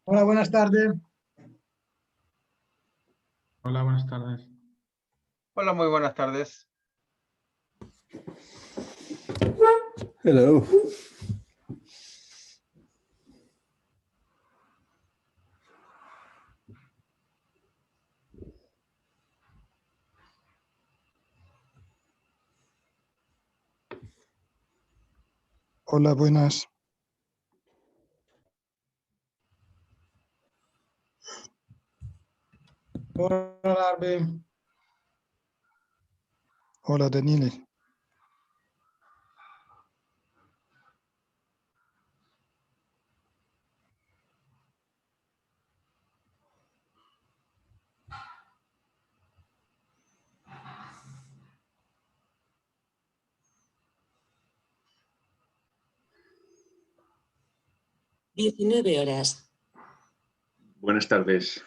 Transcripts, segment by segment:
Hola, buenas tardes. Hola, buenas tardes. Hola, muy buenas tardes. Hello. Hola, buenas. Hola, Arbe. Hola, Daniele. (19 horas). Buenas tardes.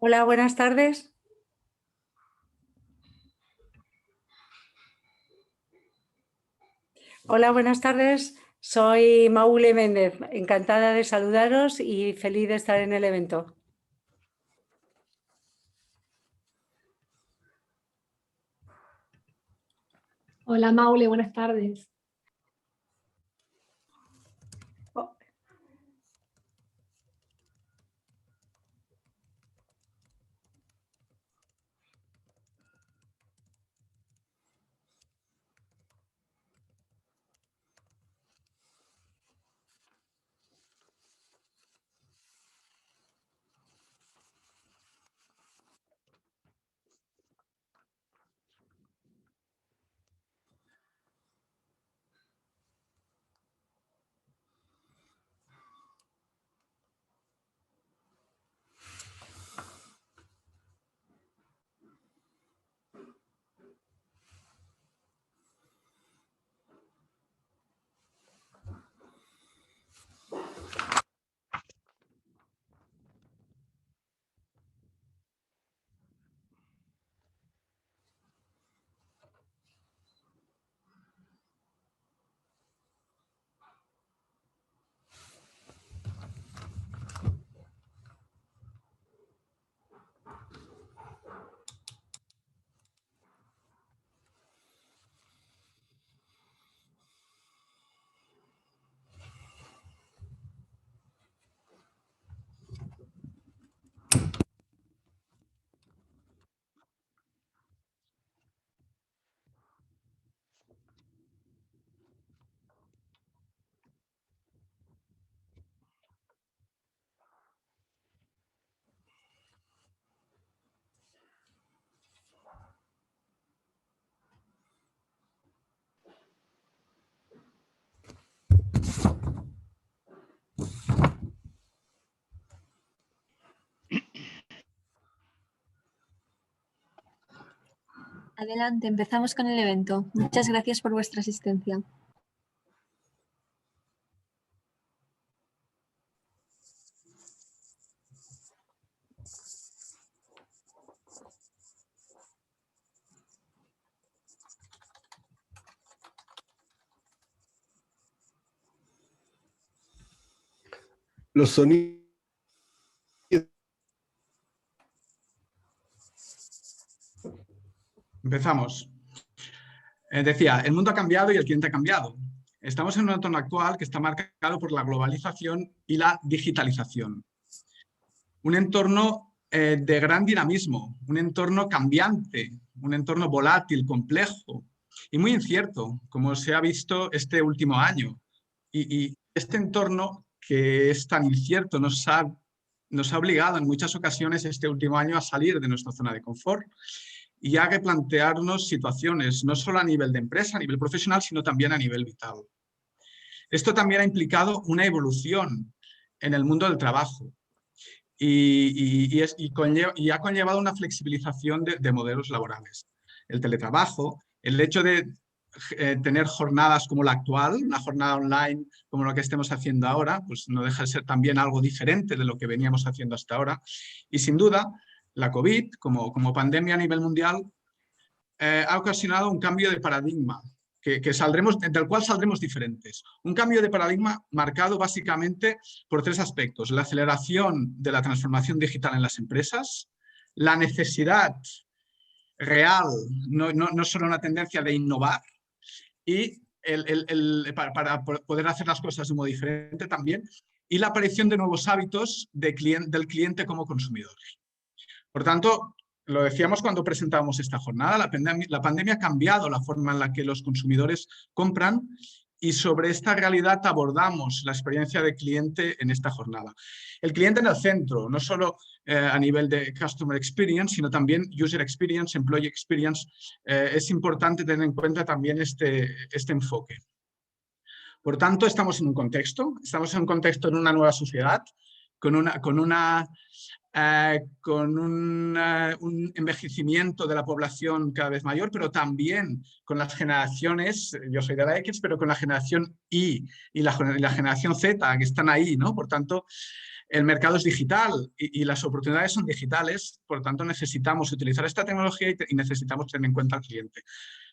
Hola, buenas tardes. Hola, buenas tardes. Soy Maule Méndez. Encantada de saludaros y feliz de estar en el evento. Hola Maule, buenas tardes. Adelante, empezamos con el evento. Muchas gracias por vuestra asistencia. Los sonidos. Empezamos. Decía, el mundo ha cambiado y el cliente ha cambiado. Estamos en un entorno actual que está marcado por la globalización y la digitalización. Un entorno de gran dinamismo, un entorno cambiante, un entorno volátil, complejo y muy incierto, como se ha visto este último año. Y este entorno que es tan incierto nos ha obligado en muchas ocasiones este último año a salir de nuestra zona de confort y a replantearnos situaciones, no solo a nivel de empresa, a nivel profesional, sino también a nivel vital. Esto también ha implicado una evolución en el mundo del trabajo y ha conllevado una flexibilización de modelos laborales. El teletrabajo, el hecho de tener jornadas como la actual, una jornada online como lo que estemos haciendo ahora, pues no deja de ser también algo diferente de lo que veníamos haciendo hasta ahora. Y sin duda, la COVID, como pandemia a nivel mundial, ha ocasionado un cambio de paradigma del cual saldremos diferentes. Un cambio de paradigma marcado básicamente por tres aspectos: la aceleración de la transformación digital en las empresas, la necesidad real, no solo una tendencia de innovar, y para poder hacer las cosas de modo diferente también, y la aparición de nuevos hábitos del cliente como consumidor. Por tanto, lo decíamos cuando presentábamos esta jornada, la pandemia ha cambiado la forma en la que los consumidores compran y sobre esta realidad abordamos la experiencia de cliente en esta jornada. El cliente en el centro, no solo a nivel de Customer Experience, sino también User Experience, Employee Experience. Es importante tener en cuenta también este enfoque. Por tanto, estamos en un contexto en una nueva sociedad, con un envejecimiento de la población cada vez mayor, pero también con las generaciones, yo soy de la X, pero con la generación Y y la generación Z, que están ahí, ¿no? Por tanto, el mercado es digital y las oportunidades son digitales, por tanto necesitamos utilizar esta tecnología y necesitamos tener en cuenta al cliente.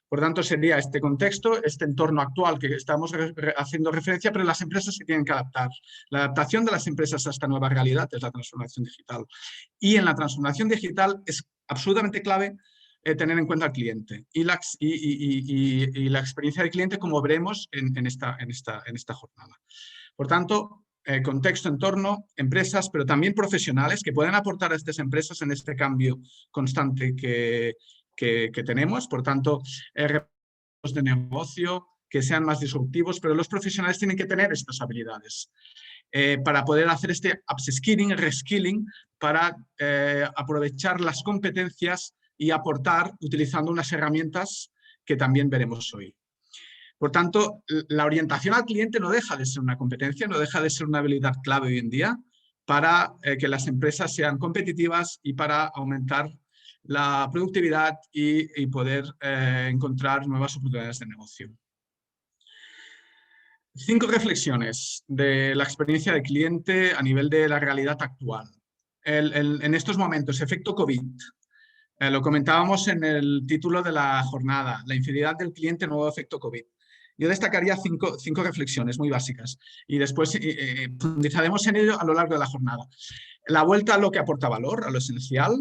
Por tanto, sería este contexto, este entorno actual que estamos haciendo referencia, pero las empresas se tienen que adaptar. La adaptación de las empresas a esta nueva realidad es la transformación digital. Y en la transformación digital es absolutamente clave tener en cuenta al cliente y la experiencia del cliente, como veremos en esta jornada. Por tanto, contexto, entorno, empresas, pero también profesionales que pueden aportar a estas empresas en este cambio constante que tenemos. Por tanto, de negocio que sean más disruptivos, pero los profesionales tienen que tener estas habilidades para poder hacer este upskilling, reskilling, para aprovechar las competencias y aportar utilizando unas herramientas que también veremos hoy. Por tanto, la orientación al cliente no deja de ser una competencia, no deja de ser una habilidad clave hoy en día para que las empresas sean competitivas y para aumentar la productividad y poder encontrar nuevas oportunidades de negocio. 5 reflexiones de la experiencia del cliente a nivel de la realidad actual. En estos momentos, efecto COVID. Lo comentábamos en el título de la jornada, la infidelidad del cliente, nuevo efecto COVID. Yo destacaría 5 reflexiones muy básicas y después profundizaremos en ello a lo largo de la jornada. La vuelta a lo que aporta valor, a lo esencial.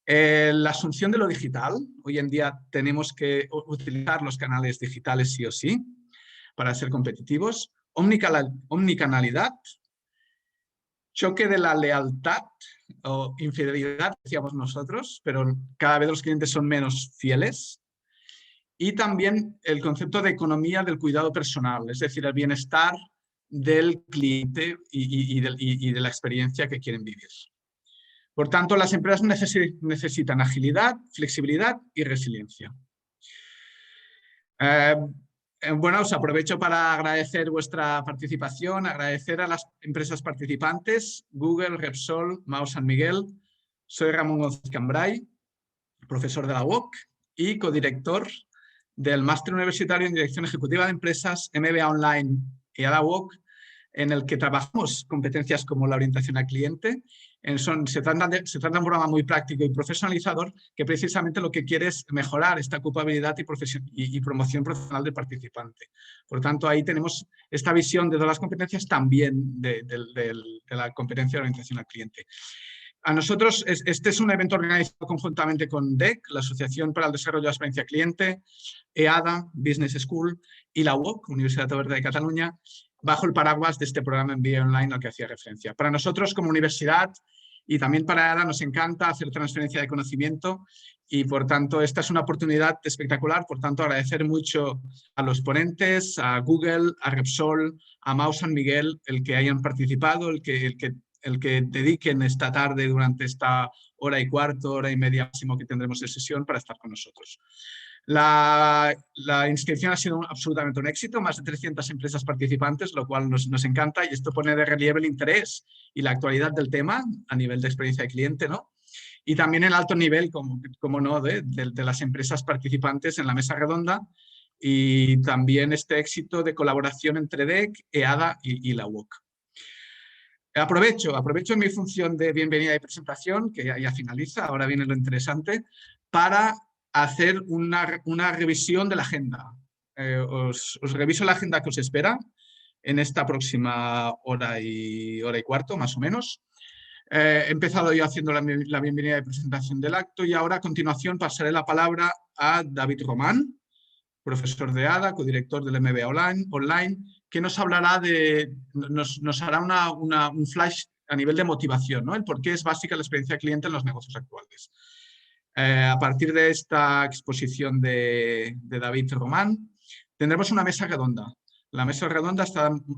La asunción de lo digital. Hoy en día tenemos que utilizar los canales digitales sí o sí para ser competitivos. Omnicanalidad. Choque de la lealtad o infidelidad, decíamos nosotros, pero cada vez los clientes son menos fieles. Y también el concepto de economía del cuidado personal, es decir, el bienestar del cliente y de la experiencia que quieren vivir. Por tanto, las empresas necesitan agilidad, flexibilidad y resiliencia. Bueno, os aprovecho para agradecer vuestra participación, agradecer a las empresas participantes, Google, Repsol, MAU San Miguel. Soy Ramón González Cambray, profesor de la UOC y codirector del Máster Universitario en Dirección Ejecutiva de Empresas, MBA Online y a la UOC, en el que trabajamos competencias como la orientación al cliente. Se trata de un programa muy práctico y profesionalizador que precisamente lo que quiere es mejorar esta ocupabilidad y promoción profesional del participante. Por tanto, ahí tenemos esta visión de todas las competencias, también de la competencia de orientación al cliente. A nosotros, este es un evento organizado conjuntamente con DEC, la Asociación para el Desarrollo de la Experiencia Cliente, EADA, Business School y la UOC, Universidad Oberta de Cataluña, bajo el paraguas de este programa MBA Online al que hacía referencia. Para nosotros como universidad y también para EADA nos encanta hacer transferencia de conocimiento y por tanto esta es una oportunidad espectacular. Por tanto, agradecer mucho a los ponentes, a Google, a Repsol, a MAU San Miguel, el que hayan participado, el que dediquen esta tarde durante esta hora y cuarto, hora y media máximo que tendremos de sesión para estar con nosotros. La inscripción ha sido absolutamente un éxito, más de 300 empresas participantes, lo cual nos encanta y esto pone de relieve el interés y la actualidad del tema a nivel de experiencia de cliente, ¿no? Y también el alto nivel, como no, de las empresas participantes en la mesa redonda y también este éxito de colaboración entre DEC, EADA y la UOC. Aprovecho mi función de bienvenida y presentación, que ya finaliza, ahora viene lo interesante, para hacer una revisión de la agenda. Os reviso la agenda que os espera en esta próxima hora y cuarto, más o menos. He empezado yo haciendo la bienvenida y presentación del acto y ahora a continuación pasaré la palabra a David Román, profesor de ADA, codirector del MBA Online, que nos hablará nos hará un flash a nivel de motivación, ¿no? El por qué es básica la experiencia de cliente en los negocios actuales. A partir de esta exposición de David Román, tendremos una mesa redonda. La mesa redonda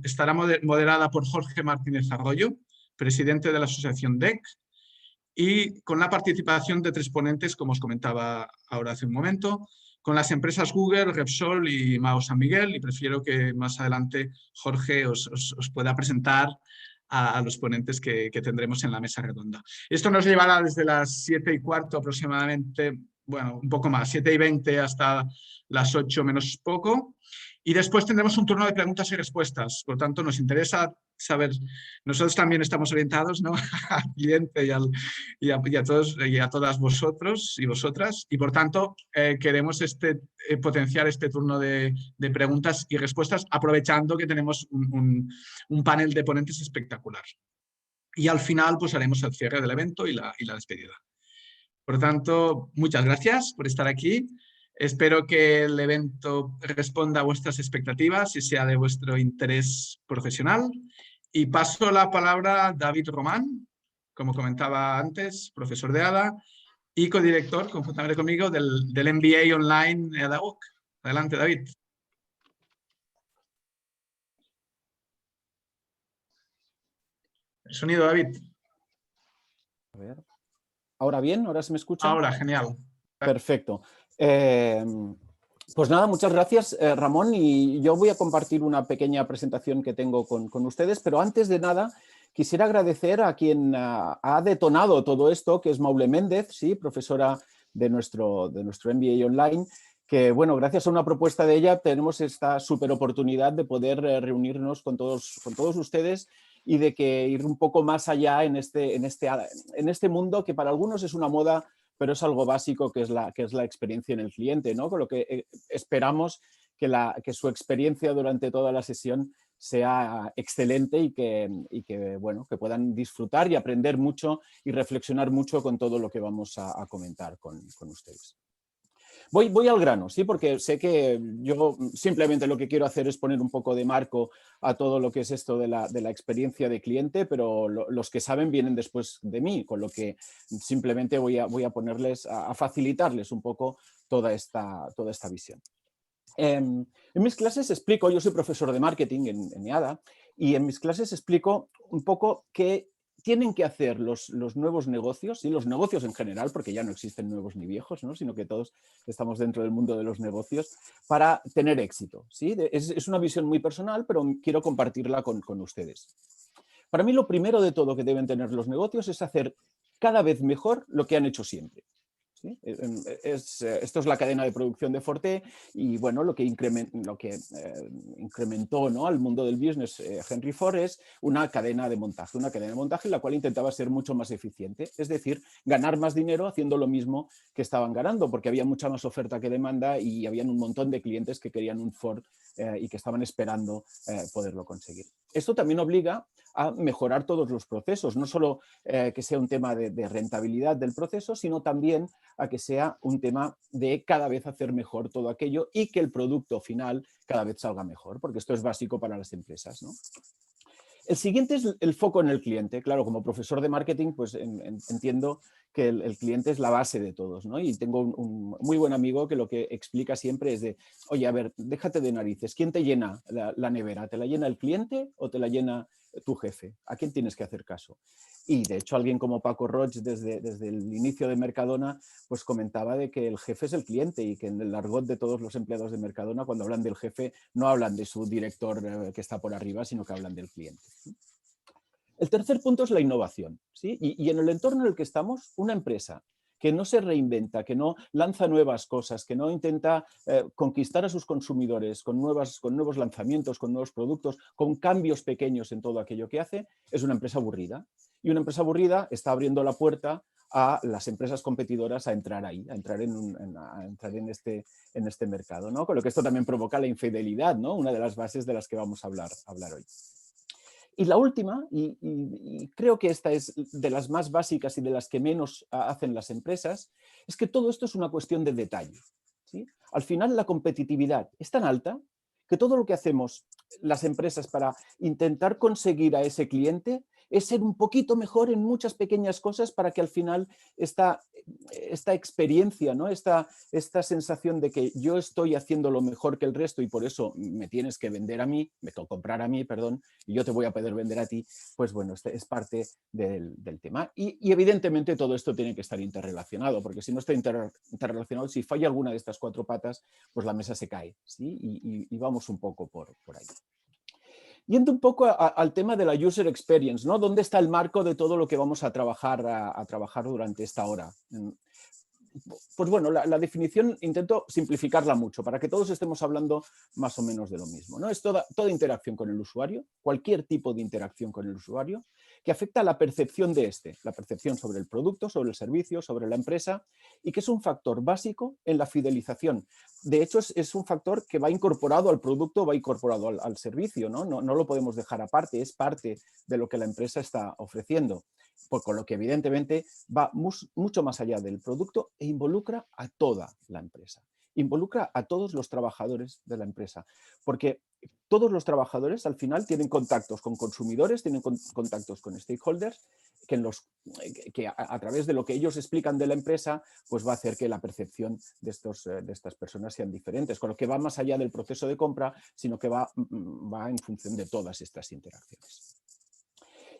estará moderada por Jorge Martínez Arroyo, presidente de la Asociación DEC, y con la participación de 3 ponentes, como os comentaba ahora hace un momento, con las empresas Google, Repsol y MAU San Miguel, y prefiero que más adelante Jorge os pueda presentar a los ponentes que tendremos en la mesa redonda. Esto nos llevará desde las 7:15 aproximadamente, bueno, un poco más, 7:20 hasta las 8 menos poco. Y después tendremos un turno de preguntas y respuestas. Por tanto, nos interesa saber, nosotros también estamos orientados, ¿no?, al cliente y a todas vosotros y vosotras. Y por tanto, queremos potenciar este turno de preguntas y respuestas, aprovechando que tenemos un panel de ponentes espectacular. Y al final, pues haremos el cierre del evento y la despedida. Por tanto, muchas gracias por estar aquí. Espero que el evento responda a vuestras expectativas y sea de vuestro interés profesional. Y paso la palabra a David Román, como comentaba antes, profesor de ADA y codirector, conjuntamente conmigo, del MBA Online ADA UC. Adelante, David. El sonido, David. A ver. ¿Ahora bien? ¿Ahora se me escucha? Ahora, genial. Perfecto. Pues nada, muchas gracias, Ramón, y yo voy a compartir una pequeña presentación que tengo con ustedes, pero antes de nada quisiera agradecer a quien ha detonado todo esto, que es Maule Méndez, ¿sí? Profesora de nuestro MBA Online, que bueno, gracias a una propuesta de ella tenemos esta súper oportunidad de poder reunirnos con todos ustedes y de que ir un poco más allá en este mundo que para algunos es una moda, pero es algo básico que es la experiencia en el cliente, ¿no? Con lo que esperamos que su experiencia durante toda la sesión sea excelente y que puedan disfrutar y aprender mucho y reflexionar mucho con todo lo que vamos a comentar con ustedes. Voy al grano, ¿sí? Porque sé que yo simplemente lo que quiero hacer es poner un poco de marco a todo lo que es esto de la experiencia de cliente, pero los que saben vienen después de mí, con lo que simplemente voy a ponerles, a facilitarles un poco toda esta visión. En mis clases explico, yo soy profesor de marketing en EADA, y en mis clases explico un poco qué tienen que hacer los nuevos negocios, y los negocios en general, porque ya no existen nuevos ni viejos, ¿no? Sino que todos estamos dentro del mundo de los negocios, para tener éxito, ¿sí? Es una visión muy personal, pero quiero compartirla con ustedes. Para mí lo primero de todo que deben tener los negocios es hacer cada vez mejor lo que han hecho siempre. ¿Sí? Esto es la cadena de producción de Forte y bueno, lo que incrementó, ¿no?, al mundo del business Henry Ford es una cadena de montaje en la cual intentaba ser mucho más eficiente, es decir, ganar más dinero haciendo lo mismo que estaban ganando, porque había mucha más oferta que demanda y habían un montón de clientes que querían un Ford y que estaban esperando poderlo conseguir. Esto también obliga a mejorar todos los procesos, no solo que sea un tema de rentabilidad del proceso, sino también a que sea un tema de cada vez hacer mejor todo aquello y que el producto final cada vez salga mejor, porque esto es básico para las empresas, ¿no? El siguiente es el foco en el cliente. Claro, como profesor de marketing, pues entiendo que el cliente es la base de todos, ¿no? Y tengo un muy buen amigo que lo que explica siempre es de, oye, a ver, déjate de narices, ¿quién te llena la nevera? ¿Te la llena el cliente o te la llena tu jefe? ¿A quién tienes que hacer caso? Y de hecho alguien como Paco Roig desde el inicio de Mercadona pues comentaba de que el jefe es el cliente y que en el argot de todos los empleados de Mercadona cuando hablan del jefe no hablan de su director que está por arriba, sino que hablan del cliente. El tercer punto es la innovación, ¿sí? Y en el entorno en el que estamos, una empresa que no se reinventa, que no lanza nuevas cosas, que no intenta conquistar a sus consumidores con nuevos lanzamientos, con nuevos productos, con cambios pequeños en todo aquello que hace, es una empresa aburrida. Y una empresa aburrida está abriendo la puerta a las empresas competidoras a entrar ahí, a entrar en este mercado, ¿no? Con lo que esto también provoca la infidelidad, ¿no? Una de las bases de las que vamos a hablar hoy. Y la última, y creo que esta es de las más básicas y de las que menos hacen las empresas, es que todo esto es una cuestión de detalle, ¿sí? Al final la competitividad es tan alta que todo lo que hacemos las empresas para intentar conseguir a ese cliente es ser un poquito mejor en muchas pequeñas cosas para que al final esta experiencia, ¿no? esta sensación de que yo estoy haciendo lo mejor que el resto y por eso me tienes que vender a mí, comprar a mí, perdón, y yo te voy a poder vender a ti, pues bueno, es parte del tema. Y evidentemente todo esto tiene que estar interrelacionado, porque si no está interrelacionado, si falla alguna de estas cuatro patas, pues la mesa se cae, ¿sí? Y vamos un poco por ahí. Yendo un poco al tema de la user experience, ¿no? ¿Dónde está el marco de todo lo que vamos a trabajar durante esta hora? Pues bueno, la definición intento simplificarla mucho para que todos estemos hablando más o menos de lo mismo, ¿no? Es toda interacción con el usuario, cualquier tipo de interacción con el usuario que afecta a la percepción la percepción sobre el producto, sobre el servicio, sobre la empresa y que es un factor básico en la fidelización. De hecho, es un factor que va incorporado al producto, va incorporado al servicio, ¿no? No lo podemos dejar aparte, es parte de lo que la empresa está ofreciendo. con lo que evidentemente va mucho más allá del producto e involucra a toda la empresa. Involucra a todos los trabajadores de la empresa, porque todos los trabajadores al final tienen contactos con consumidores, tienen contactos con stakeholders, que a través de lo que ellos explican de la empresa, pues va a hacer que la percepción de estas personas sean diferentes, con lo que va más allá del proceso de compra, sino que va en función de todas estas interacciones.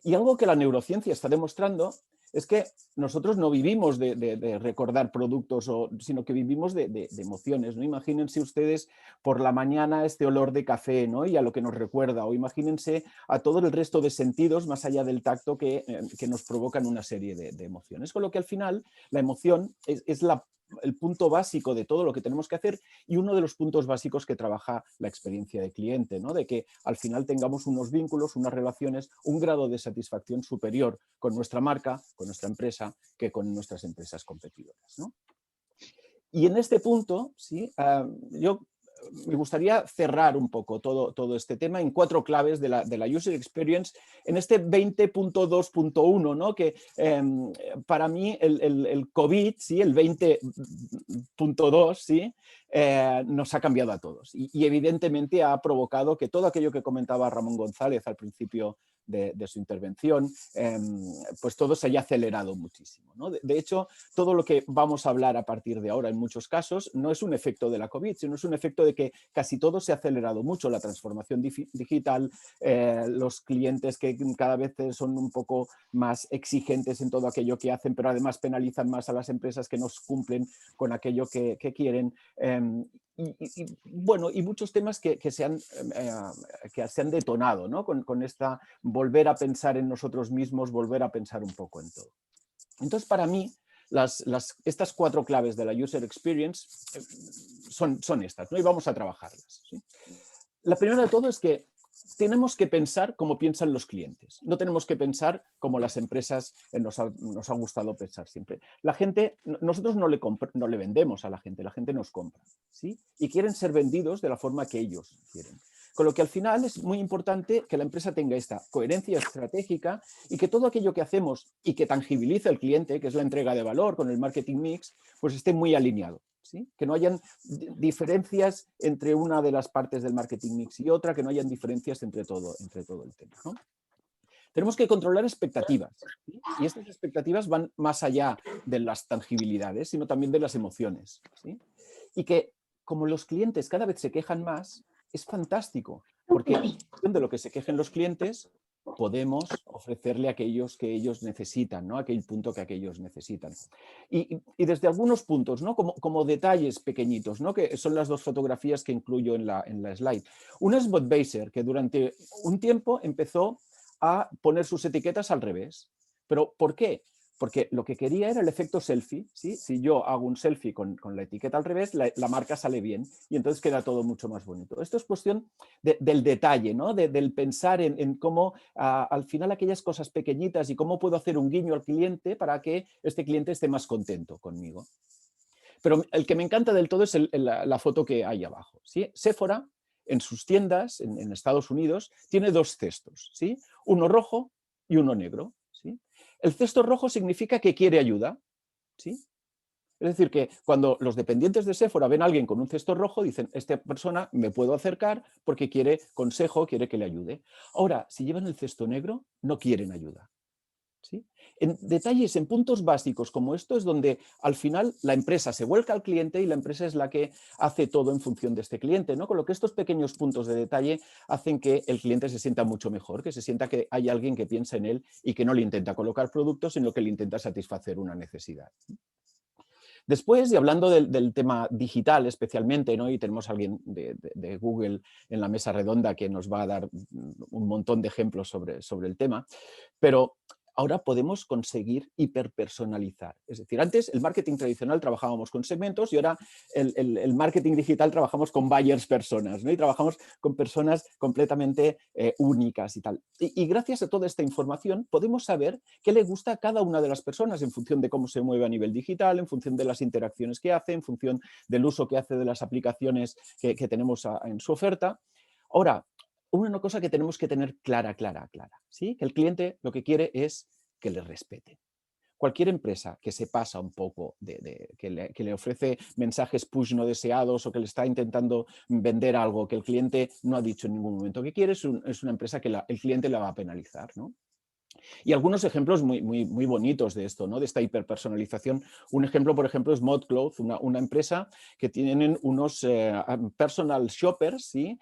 Y algo que la neurociencia está demostrando es que nosotros no vivimos de recordar productos, sino que vivimos de emociones, ¿no? Imagínense ustedes por la mañana este olor de café, ¿no? Y a lo que nos recuerda, o imagínense a todo el resto de sentidos más allá del tacto que nos provocan una serie de emociones. Con lo que al final la emoción es el punto básico de todo lo que tenemos que hacer y uno de los puntos básicos que trabaja la experiencia de cliente, ¿no? De que al final tengamos unos vínculos, unas relaciones, un grado de satisfacción superior con nuestra marca, con nuestra empresa, que con nuestras empresas competidoras, ¿no? Y en este punto, ¿sí? Yo me gustaría cerrar un poco todo este tema en 4 claves de la User Experience en este 20.2.1, ¿no? Que para mí el COVID, ¿sí? El 20.2, ¿sí? Nos ha cambiado a todos y evidentemente ha provocado que todo aquello que comentaba Ramón González al principio de su intervención, pues todo se haya acelerado muchísimo, ¿no? De hecho, todo lo que vamos a hablar a partir de ahora en muchos casos no es un efecto de la COVID, sino es un efecto de que casi todo se ha acelerado mucho, la transformación digital, los clientes que cada vez son un poco más exigentes en todo aquello que hacen, pero además penalizan más a las empresas que no cumplen con aquello que quieren. Bueno, y muchos temas que se han detonado, ¿no? Con esta volver a pensar en nosotros mismos, volver a pensar un poco en todo. Entonces, para mí, estas 4 claves de la User Experience son estas, ¿no? Y vamos a trabajarlas, ¿sí? La primera de todo es que tenemos que pensar como piensan los clientes. No tenemos que pensar como las empresas nos ha gustado pensar siempre. La gente, nosotros no le vendemos a la gente nos compra, ¿sí? Y quieren ser vendidos de la forma que ellos quieren. Con lo que al final es muy importante que la empresa tenga esta coherencia estratégica y que todo aquello que hacemos y que tangibiliza el cliente, que es la entrega de valor con el marketing mix, pues esté muy alineado, ¿sí? Que no hayan diferencias entre una de las partes del marketing mix y otra, que no hayan diferencias entre todo el tema, ¿no? Tenemos que controlar expectativas, ¿sí? Y estas expectativas van más allá de las tangibilidades, sino también de las emociones, ¿sí? Y que como los clientes cada vez se quejan más, es fantástico, porque en función de lo que se quejen los clientes, podemos ofrecerle aquellos que ellos necesitan, ¿no? Aquel punto que aquellos necesitan. Y desde algunos puntos, ¿no? Como detalles pequeñitos, ¿no? Que son las 2 fotografías que incluyo en la slide. Una es Budweiser, que durante un tiempo empezó a poner sus etiquetas al revés. ¿Pero por qué? Porque lo que quería era el efecto selfie, ¿sí? Si yo hago un selfie con la etiqueta al revés, la marca sale bien y entonces queda todo mucho más bonito. Esto es cuestión del detalle, ¿no? Del pensar en cómo al final aquellas cosas pequeñitas y cómo puedo hacer un guiño al cliente para que este cliente esté más contento conmigo. Pero el que me encanta del todo es la foto que hay abajo, ¿sí? Sephora, en sus tiendas en Estados Unidos, tiene 2 cestos, ¿sí? Uno rojo y uno negro, ¿sí? El cesto rojo significa que quiere ayuda, ¿sí? Es decir, que cuando los dependientes de Sephora ven a alguien con un cesto rojo, dicen, esta persona me puedo acercar porque quiere consejo, quiere que le ayude. Ahora, si llevan el cesto negro, no quieren ayuda, ¿sí? En detalles, en puntos básicos como esto es donde al final la empresa se vuelca al cliente y la empresa es la que hace todo en función de este cliente, ¿no? Con lo que estos pequeños puntos de detalle hacen que el cliente se sienta mucho mejor, que se sienta que hay alguien que piensa en él y que no le intenta colocar productos, sino que le intenta satisfacer una necesidad. Después, y hablando del tema digital especialmente, ¿no? Y tenemos a alguien de Google en la mesa redonda que nos va a dar un montón de ejemplos sobre el tema, pero ahora podemos conseguir hiperpersonalizar. Es decir, antes el marketing tradicional trabajábamos con segmentos y ahora el marketing digital trabajamos con buyers personas, ¿no? Y trabajamos con personas completamente únicas y tal. Y gracias a toda esta información podemos saber qué le gusta a cada una de las personas en función de cómo se mueve a nivel digital, en función de las interacciones que hace, en función del uso que hace de las aplicaciones que tenemos en su oferta. Ahora, una cosa que tenemos que tener clara, ¿sí? Que el cliente lo que quiere es que le respeten. Cualquier empresa que se pasa un poco, que le ofrece mensajes push no deseados o que le está intentando vender algo que el cliente no ha dicho en ningún momento que quiere, es una empresa que el cliente la va a penalizar, ¿no? Y algunos ejemplos muy bonitos de esto, ¿no? De esta hiperpersonalización. Un ejemplo, por ejemplo, es ModCloth, una empresa que tienen unos personal shoppers, ¿sí?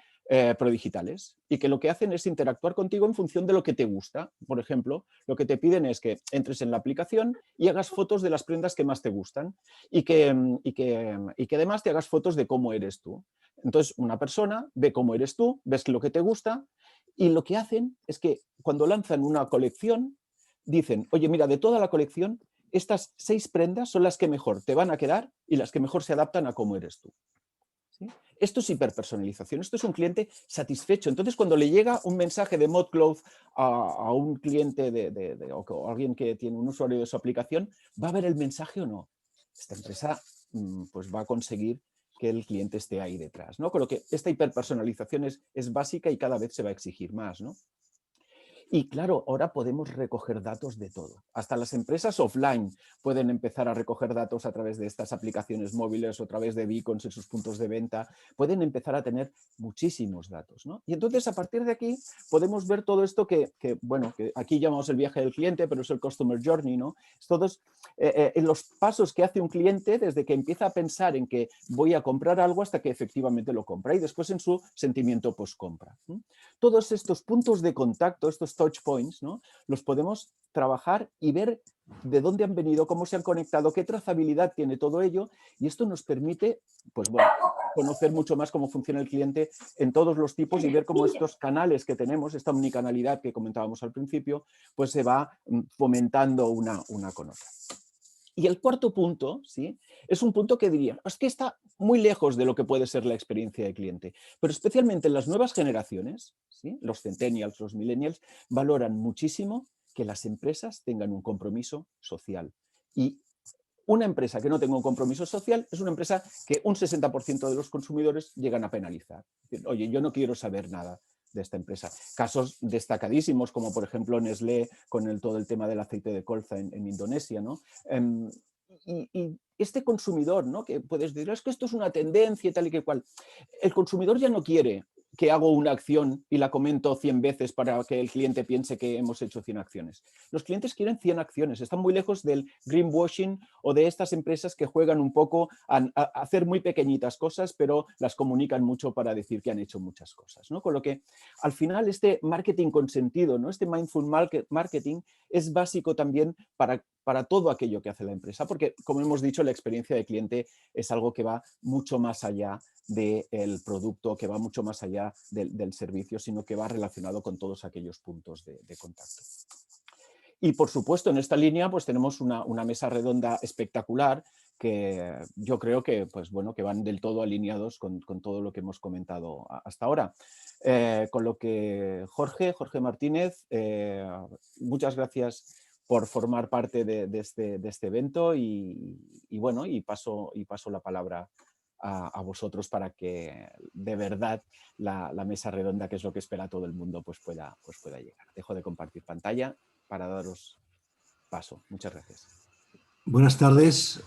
Prodigitales, y que lo que hacen es interactuar contigo en función de lo que te gusta. Por ejemplo, lo que te piden es que entres en la aplicación y hagas fotos de las prendas que más te gustan y que además te hagas fotos de cómo eres tú. Entonces, una persona ve cómo eres tú, ves lo que te gusta y lo que hacen es que cuando lanzan una colección dicen, oye, mira, de toda la colección, estas 6 prendas son las que mejor te van a quedar y las que mejor se adaptan a cómo eres tú. ¿Sí? Esto es hiperpersonalización, esto es un cliente satisfecho. Entonces, cuando le llega un mensaje de ModCloth a un cliente o a alguien que tiene un usuario de su aplicación, ¿va a ver el mensaje o no? Esta empresa pues va a conseguir que el cliente esté ahí detrás, ¿no? Con lo que esta hiperpersonalización es básica y cada vez se va a exigir más, ¿no? Y claro, ahora podemos recoger datos de todo. Hasta las empresas offline pueden empezar a recoger datos a través de estas aplicaciones móviles o a través de beacons en sus puntos de venta. Pueden empezar a tener muchísimos datos, ¿no? Y entonces, a partir de aquí, podemos ver todo esto que aquí llamamos el viaje del cliente, pero es el Customer Journey, ¿no? Es todos en los pasos que hace un cliente desde que empieza a pensar en que voy a comprar algo hasta que efectivamente lo compra y después en su sentimiento post-compra. Todos estos puntos de contacto, estos touch points, ¿no? Los podemos trabajar y ver de dónde han venido, cómo se han conectado, qué trazabilidad tiene todo ello, y esto nos permite, pues bueno, conocer mucho más cómo funciona el cliente en todos los tipos y ver cómo estos canales que tenemos, esta omnicanalidad que comentábamos al principio, pues se va fomentando una con otra. Y el cuarto punto, ¿sí? Es un punto que diría, es que está muy lejos de lo que puede ser la experiencia de cliente, pero especialmente en las nuevas generaciones, ¿sí? Los centennials, los millennials, valoran muchísimo que las empresas tengan un compromiso social. Y una empresa que no tenga un compromiso social es una empresa que un 60% de los consumidores llegan a penalizar. Oye, yo no quiero saber nada de esta empresa. Casos destacadísimos como por ejemplo Nestlé con todo el tema del aceite de colza en Indonesia, ¿no? Y este consumidor, ¿no? Que puedes decir, es que esto es una tendencia y tal y que cual. El consumidor ya no quiere que hago una acción y la comento 100 veces para que el cliente piense que hemos hecho 100 acciones. Los clientes quieren 100 acciones, están muy lejos del greenwashing o de estas empresas que juegan un poco a hacer muy pequeñitas cosas, pero las comunican mucho para decir que han hecho muchas cosas, ¿no? Con lo que al final este marketing consentido, ¿no? Este mindful marketing es básico también para todo aquello que hace la empresa, porque como hemos dicho, la experiencia de cliente es algo que va mucho más allá del producto, que va mucho más allá del servicio, sino que va relacionado con todos aquellos puntos de contacto. Y por supuesto, en esta línea pues tenemos una mesa redonda espectacular que yo creo que, pues, bueno, que van del todo alineados con todo lo que hemos comentado hasta ahora. Con lo que Jorge Martínez, muchas gracias por formar parte de este evento y bueno, y paso la palabra a vosotros para que de verdad la mesa redonda, que es lo que espera todo el mundo, pues pueda llegar. Dejo de compartir pantalla para daros paso. Muchas gracias. Buenas tardes.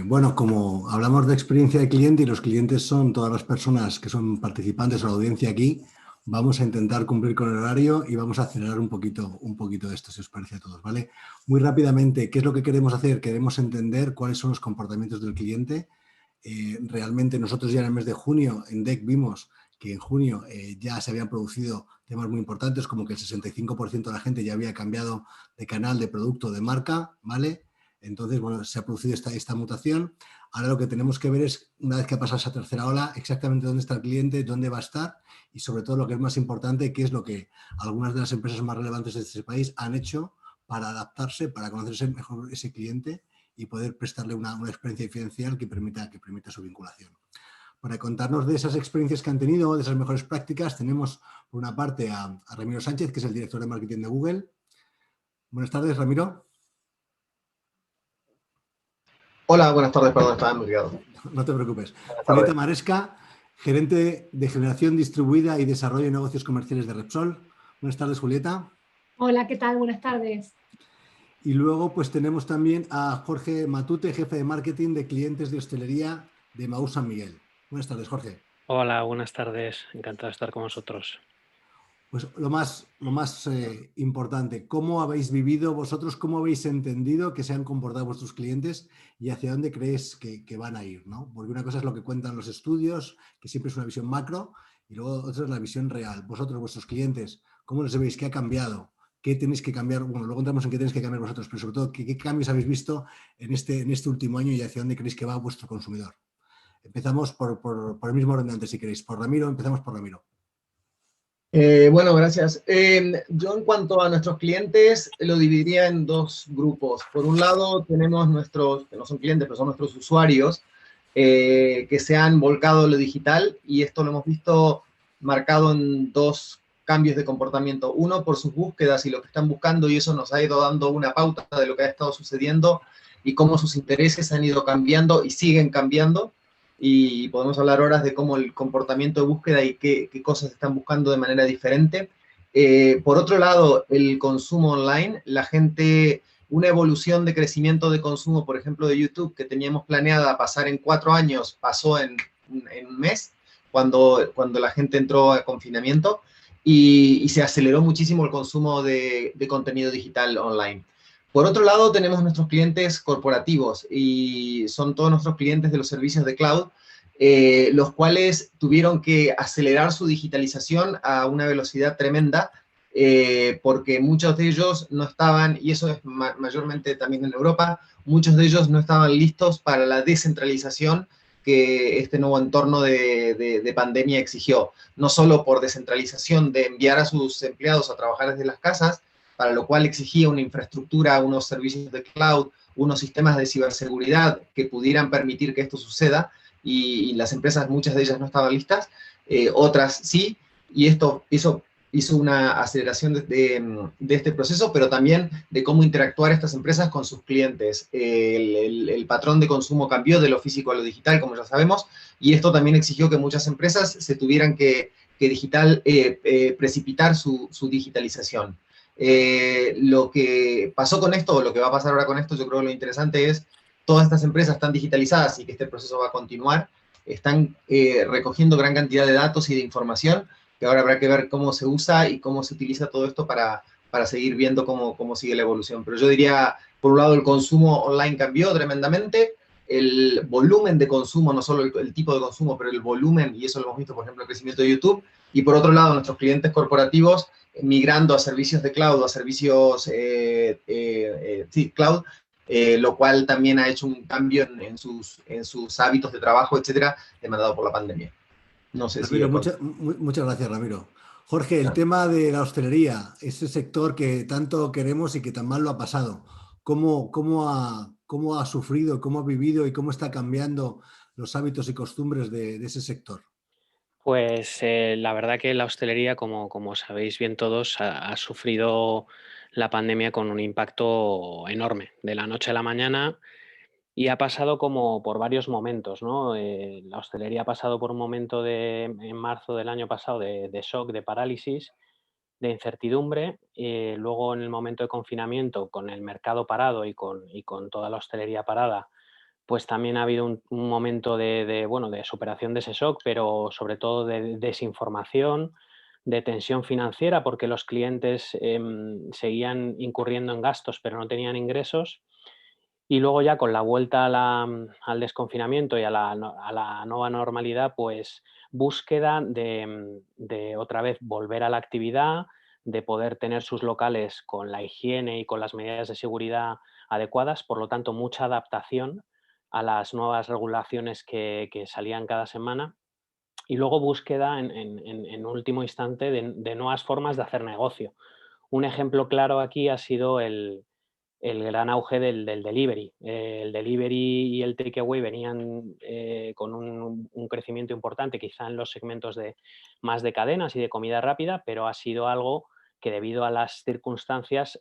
Bueno, como hablamos de experiencia de cliente y los clientes son todas las personas que son participantes o la audiencia aquí, vamos a intentar cumplir con el horario y vamos a acelerar un poquito esto, si os parece a todos, ¿vale? Muy rápidamente, ¿qué es lo que queremos hacer? Queremos entender cuáles son los comportamientos del cliente. Realmente nosotros ya en el mes de junio en DEC vimos que en junio ya se habían producido temas muy importantes, como que el 65% de la gente ya había cambiado de canal, de producto, de marca, ¿vale? Entonces, bueno, se ha producido esta mutación. Ahora lo que tenemos que ver es, una vez que ha pasado esa tercera ola, exactamente dónde está el cliente, dónde va a estar y sobre todo lo que es más importante, qué es lo que algunas de las empresas más relevantes de este país han hecho para adaptarse, para conocerse mejor ese cliente y poder prestarle una experiencia diferencial que permita su vinculación. Para contarnos de esas experiencias que han tenido, de esas mejores prácticas, tenemos por una parte a Ramiro Sánchez, que es el director de marketing de Google. Buenas tardes, Ramiro. Hola, buenas tardes, perdón, estaba enviado. No te preocupes. Julieta Maresca, gerente de generación distribuida y desarrollo de negocios comerciales de Repsol. Buenas tardes, Julieta. Hola, ¿qué tal? Buenas tardes. Y luego pues tenemos también a Jorge Matute, jefe de marketing de clientes de hostelería de Maús San Miguel. Buenas tardes, Jorge. Hola, buenas tardes. Encantado de estar con vosotros. Pues lo más importante, ¿cómo habéis vivido vosotros, cómo habéis entendido que se han comportado vuestros clientes y hacia dónde creéis que van a ir, ¿no? Porque una cosa es lo que cuentan los estudios, que siempre es una visión macro, y luego otra es la visión real. Vosotros, vuestros clientes, ¿cómo les veis? ¿Qué ha cambiado? ¿Qué tenéis que cambiar? Bueno, luego entramos en qué tenéis que cambiar vosotros, pero sobre todo, ¿qué cambios habéis visto en este último año y hacia dónde creéis que va vuestro consumidor? Empezamos por el mismo orden de antes, si queréis. Por Ramiro, empezamos por Ramiro. Bueno, gracias. Yo en cuanto a nuestros clientes lo dividiría en dos grupos. Por un lado tenemos nuestros, que no son clientes, pero son nuestros usuarios, que se han volcado a lo digital, y esto lo hemos visto marcado en dos cambios de comportamiento. Uno, por sus búsquedas y lo que están buscando, y eso nos ha ido dando una pauta de lo que ha estado sucediendo y cómo sus intereses han ido cambiando y siguen cambiando. Y podemos hablar horas de cómo el comportamiento de búsqueda y qué cosas están buscando de manera diferente. Por otro lado, el consumo online, la gente, una evolución de crecimiento de consumo, por ejemplo, de YouTube, que teníamos planeada pasar en 4 años, pasó en un mes, cuando la gente entró a confinamiento, y se aceleró muchísimo el consumo de contenido digital online. Por otro lado, tenemos nuestros clientes corporativos, y son todos nuestros clientes de los servicios de cloud, los cuales tuvieron que acelerar su digitalización a una velocidad tremenda, porque muchos de ellos no estaban, y eso es mayormente también en Europa, muchos de ellos no estaban listos para la descentralización que este nuevo entorno de pandemia exigió. No solo por descentralización de enviar a sus empleados a trabajar desde las casas, para lo cual exigía una infraestructura, unos servicios de cloud, unos sistemas de ciberseguridad que pudieran permitir que esto suceda, y las empresas, muchas de ellas no estaban listas, otras sí, y eso hizo una aceleración de este proceso, pero también de cómo interactuar estas empresas con sus clientes. El patrón de consumo cambió de lo físico a lo digital, como ya sabemos, y esto también exigió que muchas empresas se tuvieran que precipitar su digitalización. Lo que pasó con esto, o lo que va a pasar ahora con esto, yo creo que lo interesante es, todas estas empresas están digitalizadas y que este proceso va a continuar, están recogiendo gran cantidad de datos y de información, que ahora habrá que ver cómo se usa y cómo se utiliza todo esto para seguir viendo cómo sigue la evolución. Pero yo diría, por un lado, el consumo online cambió tremendamente, el volumen de consumo, no solo el tipo de consumo, pero el volumen, y eso lo hemos visto, por ejemplo, el crecimiento de YouTube, y por otro lado, nuestros clientes corporativos migrando a servicios de cloud, a servicios cloud, lo cual también ha hecho un cambio en sus hábitos de trabajo, etcétera, demandado por la pandemia. No sé Ramiro, si... muchas gracias, Ramiro. Jorge, el tema de la hostelería, ese sector que tanto queremos y que tan mal lo ha pasado, ¿cómo ha sufrido, cómo ha vivido y cómo está cambiando los hábitos y costumbres de ese sector? Pues la verdad que la hostelería, como sabéis bien todos, ha sufrido la pandemia con un impacto enorme, de la noche a la mañana, y ha pasado como por varios momentos, ¿no? La hostelería ha pasado por un momento en marzo del año pasado de shock, de parálisis, de incertidumbre. Luego, en el momento de confinamiento, con el mercado parado y con toda la hostelería parada, pues también ha habido un momento de superación de ese shock, pero sobre todo de desinformación, de tensión financiera, porque los clientes seguían incurriendo en gastos, pero no tenían ingresos. Y luego ya con la vuelta al desconfinamiento y a la nueva normalidad, pues búsqueda de otra vez volver a la actividad, de poder tener sus locales con la higiene y con las medidas de seguridad adecuadas, por lo tanto mucha adaptación a las nuevas regulaciones que salían cada semana, y luego búsqueda en último instante de nuevas formas de hacer negocio. Un ejemplo claro aquí ha sido el gran auge del delivery. El delivery y el takeaway venían con un crecimiento importante, quizá en los segmentos más de cadenas y de comida rápida, pero ha sido algo que, debido a las circunstancias,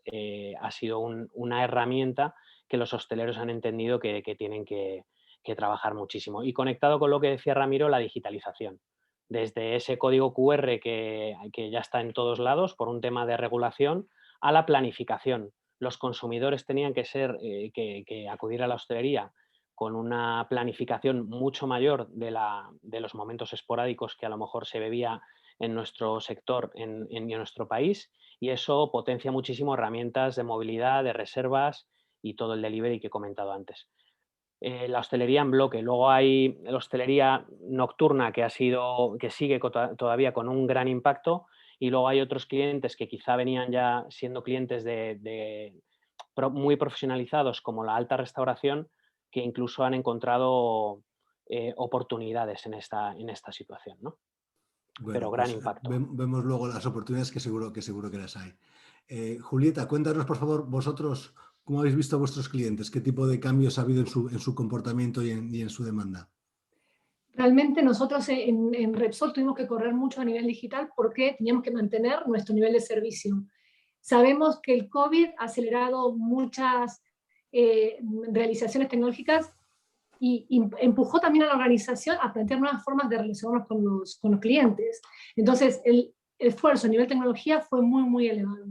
ha sido una herramienta que los hosteleros han entendido que tienen que trabajar muchísimo. Y conectado con lo que decía Ramiro, la digitalización. Desde ese código QR que ya está en todos lados por un tema de regulación, a la planificación. los consumidores tenían que acudir a la hostelería con una planificación mucho mayor de los momentos esporádicos que a lo mejor se bebía en nuestro sector, en nuestro país, y eso potencia muchísimo herramientas de movilidad, de reservas y todo el delivery que he comentado antes. La hostelería en bloque, luego hay la hostelería nocturna que sigue todavía con un gran impacto, y luego hay otros clientes que quizá venían ya siendo clientes muy profesionalizados, como la alta restauración, que incluso han encontrado oportunidades en esta situación, ¿no? Bueno, pero gran pues, impacto. Vemos luego las oportunidades que seguro que las hay. Julieta, cuéntanos por favor vosotros cómo habéis visto a vuestros clientes, qué tipo de cambios ha habido en su comportamiento y en su demanda. Realmente nosotros en Repsol tuvimos que correr mucho a nivel digital porque teníamos que mantener nuestro nivel de servicio. Sabemos que el COVID ha acelerado muchas realizaciones tecnológicas y empujó también a la organización a plantear nuevas formas de relacionarnos con los clientes. Entonces, el esfuerzo a nivel tecnología fue muy, muy elevado.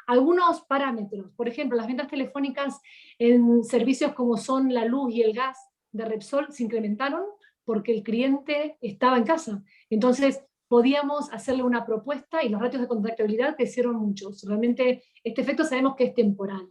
Algunos parámetros, por ejemplo, las ventas telefónicas en servicios como son la luz y el gas de Repsol se incrementaron porque el cliente estaba en casa. Entonces, podíamos hacerle una propuesta y los ratios de contactabilidad crecieron muchos. Realmente, este efecto sabemos que es temporal.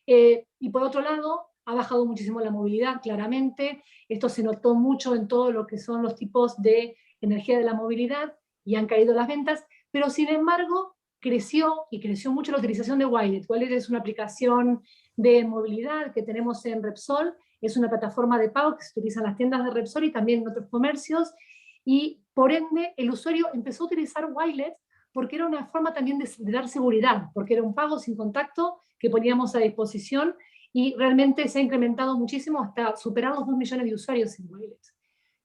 Y por otro lado, ha bajado muchísimo la movilidad, claramente. Esto se notó mucho en todo lo que son los tipos de energía de la movilidad y han caído las ventas, pero sin embargo creció mucho la utilización de Wilet. Wilet es una aplicación de movilidad que tenemos en Repsol, es una plataforma de pago que se utiliza en las tiendas de Repsol y también en otros comercios, y por ende el usuario empezó a utilizar Wilet porque era una forma también de dar seguridad, porque era un pago sin contacto que poníamos a disposición, y realmente se ha incrementado muchísimo hasta superar los 2 millones de usuarios en Wilet.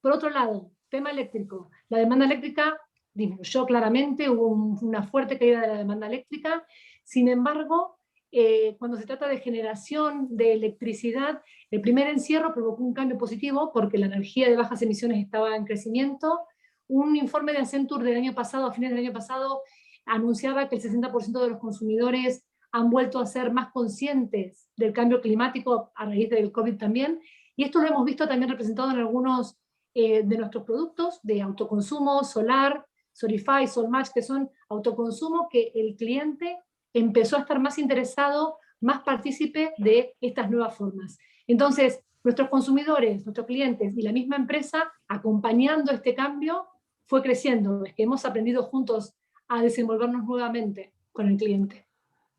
Por otro lado, tema eléctrico. La demanda eléctrica disminuyó claramente, hubo una fuerte caída de la demanda eléctrica. Sin embargo, cuando se trata de generación de electricidad, el primer encierro provocó un cambio positivo porque la energía de bajas emisiones estaba en crecimiento. Un informe de Accenture del año pasado, a fines del año pasado, anunciaba que el 60% de los consumidores han vuelto a ser más conscientes del cambio climático a raíz del COVID también, y esto lo hemos visto también representado en algunos de nuestros productos de autoconsumo, Solar, Solify, Solmatch, que son autoconsumo, que el cliente empezó a estar más interesado, más partícipe de estas nuevas formas. Entonces, nuestros consumidores, nuestros clientes y la misma empresa, acompañando este cambio, fue creciendo. Es que hemos aprendido juntos a desenvolvernos nuevamente con el cliente.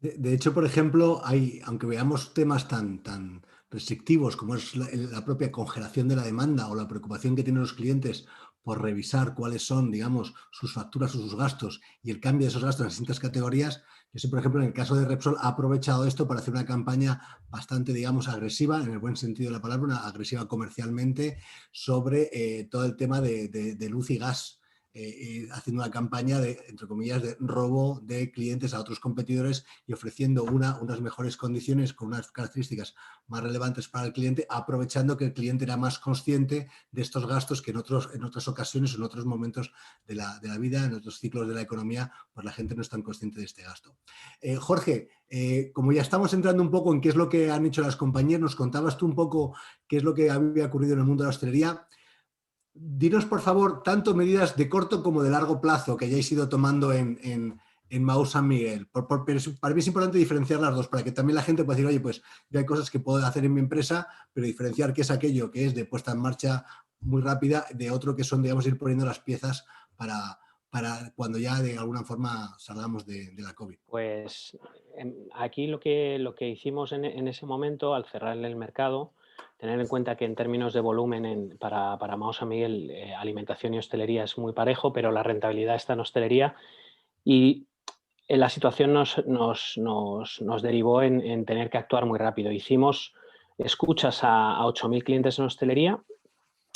De hecho, por ejemplo, aunque veamos temas tan restrictivos como es la propia congelación de la demanda o la preocupación que tienen los clientes por revisar cuáles son, digamos, sus facturas o sus gastos y el cambio de esos gastos en distintas categorías, yo sé, por ejemplo, en el caso de Repsol ha aprovechado esto para hacer una campaña bastante, digamos, agresiva, en el buen sentido de la palabra, una agresiva comercialmente sobre todo el tema de luz y gas. Haciendo una campaña de, entre comillas, de robo de clientes a otros competidores y ofreciendo unas mejores condiciones con unas características más relevantes para el cliente, aprovechando que el cliente era más consciente de estos gastos que en otras ocasiones, en otros momentos de la vida, en otros ciclos de la economía, pues la gente no es tan consciente de este gasto. Jorge, como ya estamos entrando un poco en qué es lo que han hecho las compañías, nos contabas tú un poco qué es lo que había ocurrido en el mundo de la hostelería. Dinos, por favor, tanto medidas de corto como de largo plazo que hayáis ido tomando en Mahou San Miguel. Para mí es importante diferenciar las dos, para que también la gente pueda decir, oye, pues ya hay cosas que puedo hacer en mi empresa, pero diferenciar qué es aquello que es de puesta en marcha muy rápida de otro que son, digamos, ir poniendo las piezas para cuando ya de alguna forma salgamos de la COVID. Pues aquí lo que hicimos en ese momento, al cerrarle el mercado, tener en cuenta que en términos de volumen para Mahou San Miguel, alimentación y hostelería es muy parejo, pero la rentabilidad está en hostelería, y la situación nos derivó en tener que actuar muy rápido. Hicimos escuchas a 8.000 clientes en hostelería,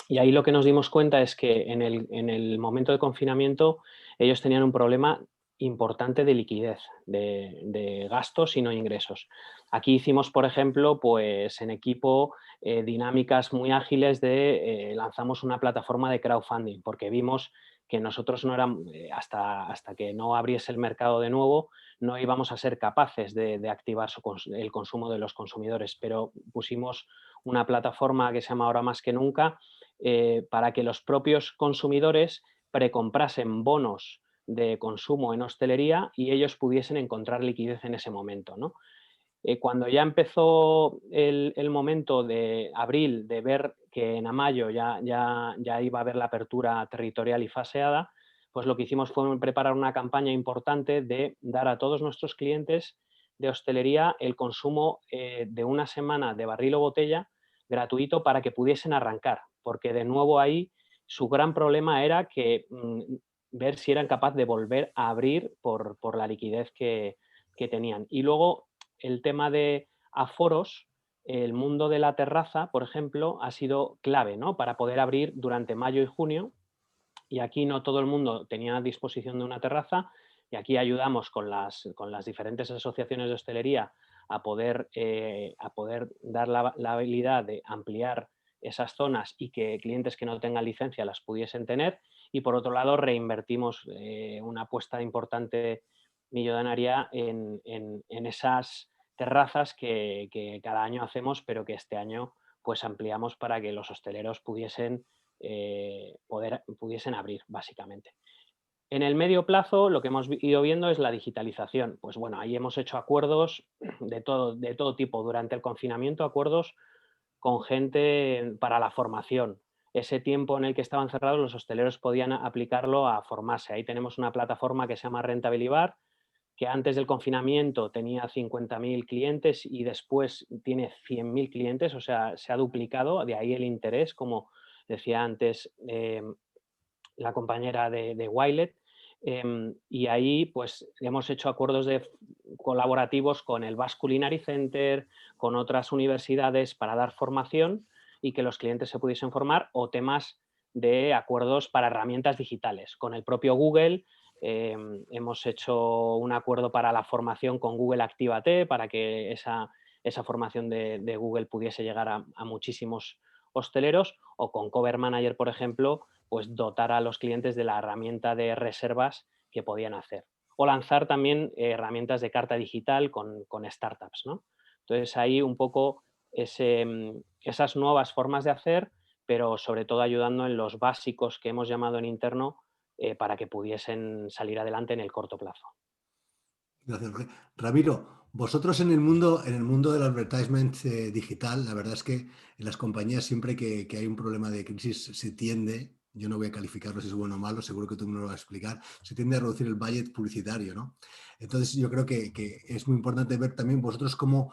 y ahí lo que nos dimos cuenta es que en el momento de confinamiento ellos tenían un problema importante de liquidez, de gastos y no ingresos. Aquí hicimos, por ejemplo, pues en equipo dinámicas muy ágiles lanzamos una plataforma de crowdfunding, porque vimos que nosotros no éramos, hasta que no abriese el mercado de nuevo, no íbamos a ser capaces de activar el consumo de los consumidores, pero pusimos una plataforma que se llama Ahora Más que Nunca para que los propios consumidores precomprasen bonos de consumo en hostelería y ellos pudiesen encontrar liquidez en ese momento, ¿no? Cuando ya empezó el momento de abril, de ver que en mayo ya iba a haber la apertura territorial y faseada, pues lo que hicimos fue preparar una campaña importante de dar a todos nuestros clientes de hostelería el consumo de una semana de barril o botella gratuito para que pudiesen arrancar, porque de nuevo ahí su gran problema era que ver si eran capaces de volver a abrir por la liquidez que tenían. Y luego el tema de aforos, el mundo de la terraza, por ejemplo, ha sido clave, ¿no? Para poder abrir durante mayo y junio, y aquí no todo el mundo tenía a disposición de una terraza, y aquí ayudamos con las diferentes asociaciones de hostelería a poder dar la habilidad de ampliar esas zonas y que clientes que no tengan licencia las pudiesen tener, y por otro lado reinvertimos una apuesta importante millonaria en esas terrazas que cada año hacemos, pero que este año pues ampliamos para que los hosteleros pudiesen abrir, básicamente. En el medio plazo lo que hemos ido viendo es la digitalización. Pues bueno, ahí hemos hecho acuerdos de todo tipo durante el confinamiento, acuerdos con gente para la formación. Ese tiempo en el que estaban cerrados, los hosteleros podían aplicarlo a formarse. Ahí tenemos una plataforma que se llama Rentabilibar, que antes del confinamiento tenía 50.000 clientes y después tiene 100.000 clientes, o sea, se ha duplicado, de ahí el interés, como decía antes la compañera de Wilet, y ahí pues hemos hecho acuerdos colaborativos con el Basque Culinary Center, con otras universidades para dar formación y que los clientes se pudiesen formar, o temas de acuerdos para herramientas digitales. Con el propio Google hemos hecho un acuerdo para la formación con Google Actívate, para que esa formación de Google pudiese llegar a muchísimos hosteleros, o con Cover Manager, por ejemplo, pues dotar a los clientes de la herramienta de reservas que podían hacer. O lanzar también herramientas de carta digital con startups, ¿no? Entonces ahí un poco esas nuevas formas de hacer, pero sobre todo ayudando en los básicos que hemos llamado en interno para que pudiesen salir adelante en el corto plazo. Gracias. Ramiro, vosotros en el mundo del advertisement digital, la verdad es que en las compañías siempre que hay un problema de crisis se tiende, yo no voy a calificarlo si es bueno o malo, seguro que tú me lo vas a explicar, se tiende a reducir el budget publicitario, ¿no? Entonces yo creo que es muy importante ver también vosotros cómo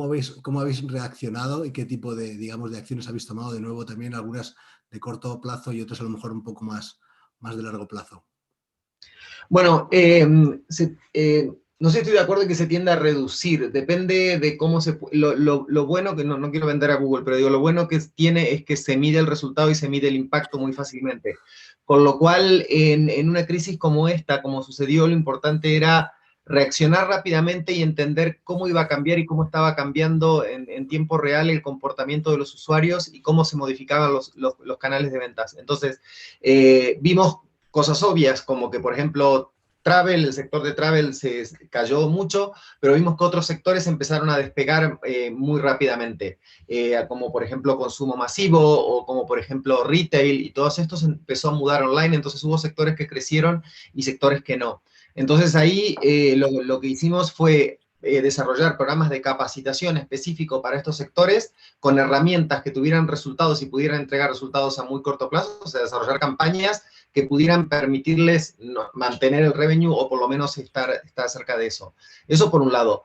habéis reaccionado y qué tipo de, digamos, de acciones habéis tomado, de nuevo también algunas de corto plazo y otras a lo mejor un poco más de largo plazo. Bueno, no sé si estoy de acuerdo en que se tiende a reducir, depende de cómo lo bueno, que no quiero vender a Google, pero digo, lo bueno que tiene es que se mide el resultado y se mide el impacto muy fácilmente. Con lo cual, en una crisis como esta, como sucedió, lo importante era reaccionar rápidamente y entender cómo iba a cambiar y cómo estaba cambiando en tiempo real el comportamiento de los usuarios y cómo se modificaban los canales de ventas. Entonces, vimos cosas obvias, como que, por ejemplo, el sector de travel se cayó mucho, pero vimos que otros sectores empezaron a despegar muy rápidamente, como por ejemplo consumo masivo o como por ejemplo retail, y todos estos empezó a mudar online, entonces hubo sectores que crecieron y sectores que no. Entonces ahí lo que hicimos fue desarrollar programas de capacitación específico para estos sectores con herramientas que tuvieran resultados y pudieran entregar resultados a muy corto plazo, o sea, desarrollar campañas que pudieran permitirles mantener el revenue o por lo menos estar cerca de eso. Eso por un lado.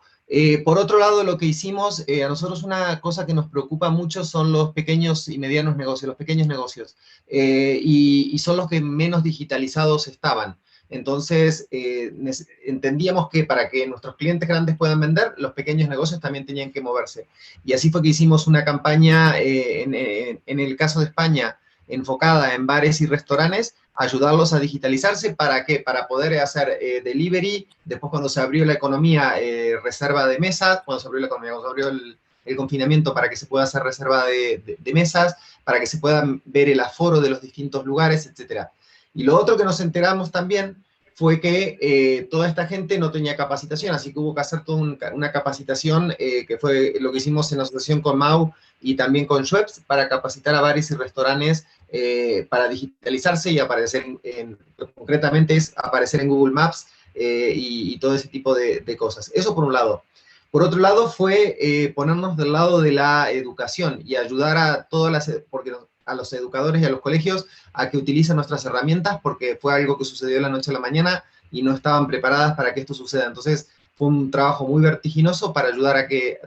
Por otro lado, lo que hicimos, a nosotros una cosa que nos preocupa mucho son los pequeños y medianos negocios, los pequeños negocios, y son los que menos digitalizados estaban. Entonces, entendíamos que para que nuestros clientes grandes puedan vender, los pequeños negocios también tenían que moverse. Y así fue que hicimos una campaña, en el caso de España, enfocada en bares y restaurantes, ayudarlos a digitalizarse. ¿Para qué? Para poder hacer delivery, después cuando se abrió la economía, reserva de mesas, cuando se abrió la economía, cuando se abrió el confinamiento, para que se pueda hacer reserva de mesas, para que se pueda ver el aforo de los distintos lugares, etcétera. Y lo otro que nos enteramos también fue que toda esta gente no tenía capacitación, así que hubo que hacer toda una capacitación, que fue lo que hicimos en asociación con MAU y también con Schweppes, para capacitar a bares y restaurantes para digitalizarse y aparecer, concretamente es aparecer en Google Maps y todo ese tipo de cosas. Eso por un lado. Por otro lado fue ponernos del lado de la educación y ayudar a a los educadores y a los colegios a que utilicen nuestras herramientas, porque fue algo que sucedió de la noche a la mañana y no estaban preparadas para que esto suceda. Entonces fue un trabajo muy vertiginoso para ayudar a que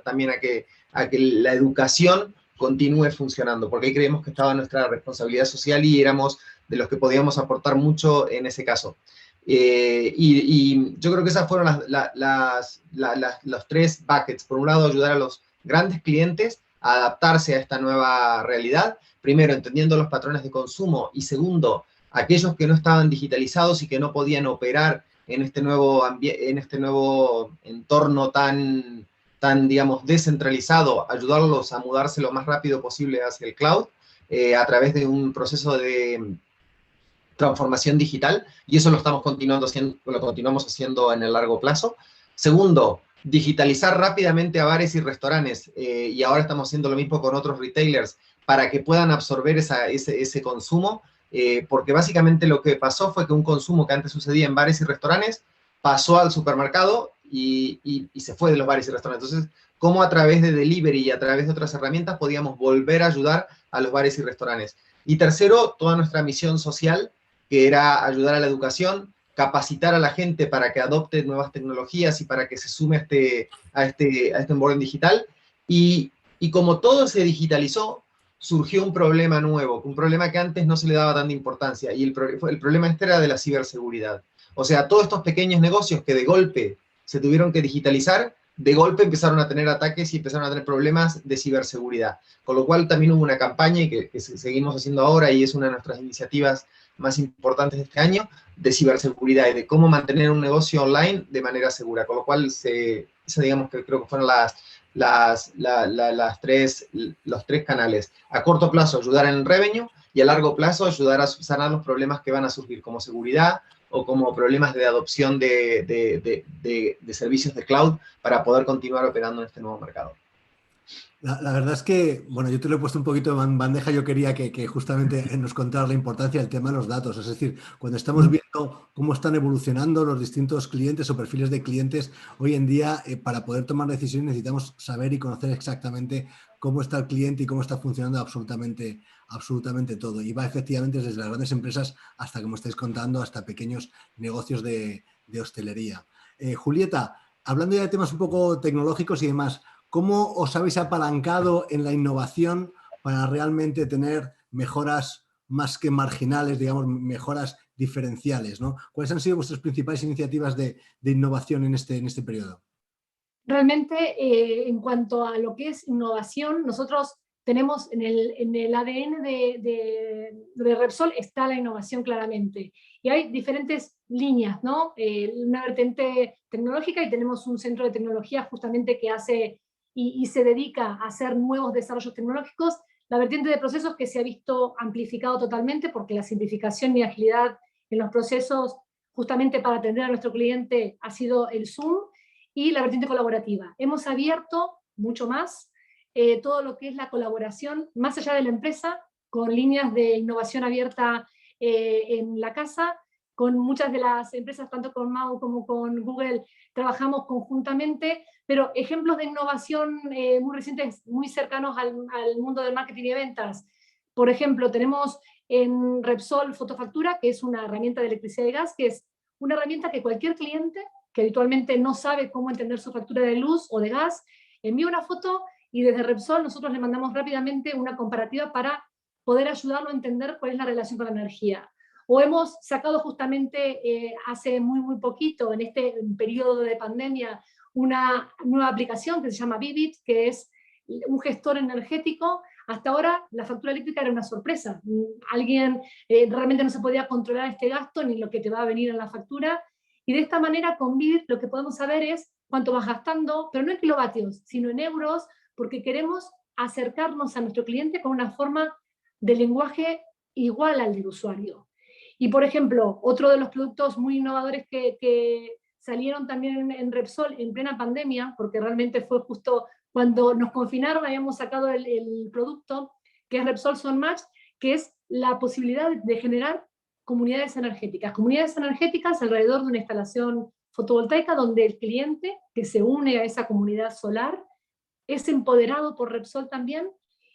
la educación continúe funcionando, porque ahí creemos que estaba nuestra responsabilidad social y éramos de los que podíamos aportar mucho en ese caso. Y yo creo que esas fueron los tres buckets. Por un lado, ayudar a los grandes clientes a adaptarse a esta nueva realidad. Primero, entendiendo los patrones de consumo. Y segundo, aquellos que no estaban digitalizados y que no podían operar en este nuevo entorno tan, digamos, descentralizado, ayudarlos a mudarse lo más rápido posible hacia el cloud a través de un proceso de transformación digital, y eso lo continuamos haciendo en el largo plazo. Segundo, digitalizar rápidamente a bares y restaurantes, y ahora estamos haciendo lo mismo con otros retailers, para que puedan absorber ese consumo, porque básicamente lo que pasó fue que un consumo que antes sucedía en bares y restaurantes pasó al supermercado y se fue de los bares y restaurantes. Entonces, cómo a través de delivery y a través de otras herramientas podíamos volver a ayudar a los bares y restaurantes. Y tercero, toda nuestra misión social, que era ayudar a la educación, capacitar a la gente para que adopte nuevas tecnologías y para que se sume a este onboarding digital. Y como todo se digitalizó, surgió un problema nuevo, un problema que antes no se le daba tanta importancia, y el problema este era de la ciberseguridad. O sea, todos estos pequeños negocios que de golpe se tuvieron que digitalizar, de golpe empezaron a tener ataques y empezaron a tener problemas de ciberseguridad. Con lo cual también hubo una campaña y que seguimos haciendo ahora, y es una de nuestras iniciativas más importantes de este año, de ciberseguridad y de cómo mantener un negocio online de manera segura. Con lo cual, digamos que creo que fueron los tres canales. A corto plazo, ayudar en el revenue, y a largo plazo, ayudar a sanar los problemas que van a surgir, como seguridad o como problemas de adopción de servicios de cloud para poder continuar operando en este nuevo mercado. La verdad es que, bueno, yo te lo he puesto un poquito en bandeja. Yo quería que justamente nos contaras la importancia del tema de los datos. Es decir, cuando estamos viendo cómo están evolucionando los distintos clientes o perfiles de clientes, hoy en día, para poder tomar decisiones necesitamos saber y conocer exactamente cómo está el cliente y cómo está funcionando absolutamente todo. Y va efectivamente desde las grandes empresas hasta, como estáis contando, hasta pequeños negocios de hostelería. Julieta, hablando ya de temas un poco tecnológicos y demás, ¿cómo os habéis apalancado en la innovación para realmente tener mejoras más que marginales, digamos, mejoras diferenciales, ¿no? ¿Cuáles han sido vuestras principales iniciativas de innovación en este periodo? Realmente, en cuanto a lo que es innovación, nosotros tenemos en el ADN de Repsol está la innovación claramente. Y hay diferentes líneas, ¿no? Una vertiente tecnológica, y tenemos un centro de tecnología justamente que hace y se dedica a hacer nuevos desarrollos tecnológicos. La vertiente de procesos, que se ha visto amplificado totalmente, porque la simplificación y agilidad en los procesos, justamente para atender a nuestro cliente, ha sido el Zoom. Y la vertiente colaborativa. Hemos abierto mucho más todo lo que es la colaboración, más allá de la empresa, con líneas de innovación abierta en la casa. Con muchas de las empresas, tanto con MAU como con Google, trabajamos conjuntamente, pero ejemplos de innovación muy recientes, muy cercanos al mundo del marketing y ventas. Por ejemplo, tenemos en Repsol Fotofactura, que es una herramienta de electricidad y gas, que es una herramienta que cualquier cliente que habitualmente no sabe cómo entender su factura de luz o de gas, envía una foto y desde Repsol nosotros le mandamos rápidamente una comparativa para poder ayudarlo a entender cuál es la relación con la energía. O hemos sacado justamente hace muy poquito, en este periodo de pandemia, una nueva aplicación que se llama Vivit, que es un gestor energético. Hasta ahora la factura eléctrica era una sorpresa. Alguien realmente no se podía controlar este gasto ni lo que te va a venir en la factura. Y de esta manera con Vivit lo que podemos saber es cuánto vas gastando, pero no en kilovatios, sino en euros, porque queremos acercarnos a nuestro cliente con una forma de lenguaje igual al del usuario. Y, por ejemplo, otro de los productos muy innovadores que salieron también en Repsol en plena pandemia, porque realmente fue justo cuando nos confinaron, habíamos sacado el producto, que es Repsol SunMatch, que es la posibilidad de generar comunidades energéticas alrededor de una instalación fotovoltaica donde el cliente que se une a esa comunidad solar es empoderado por Repsol también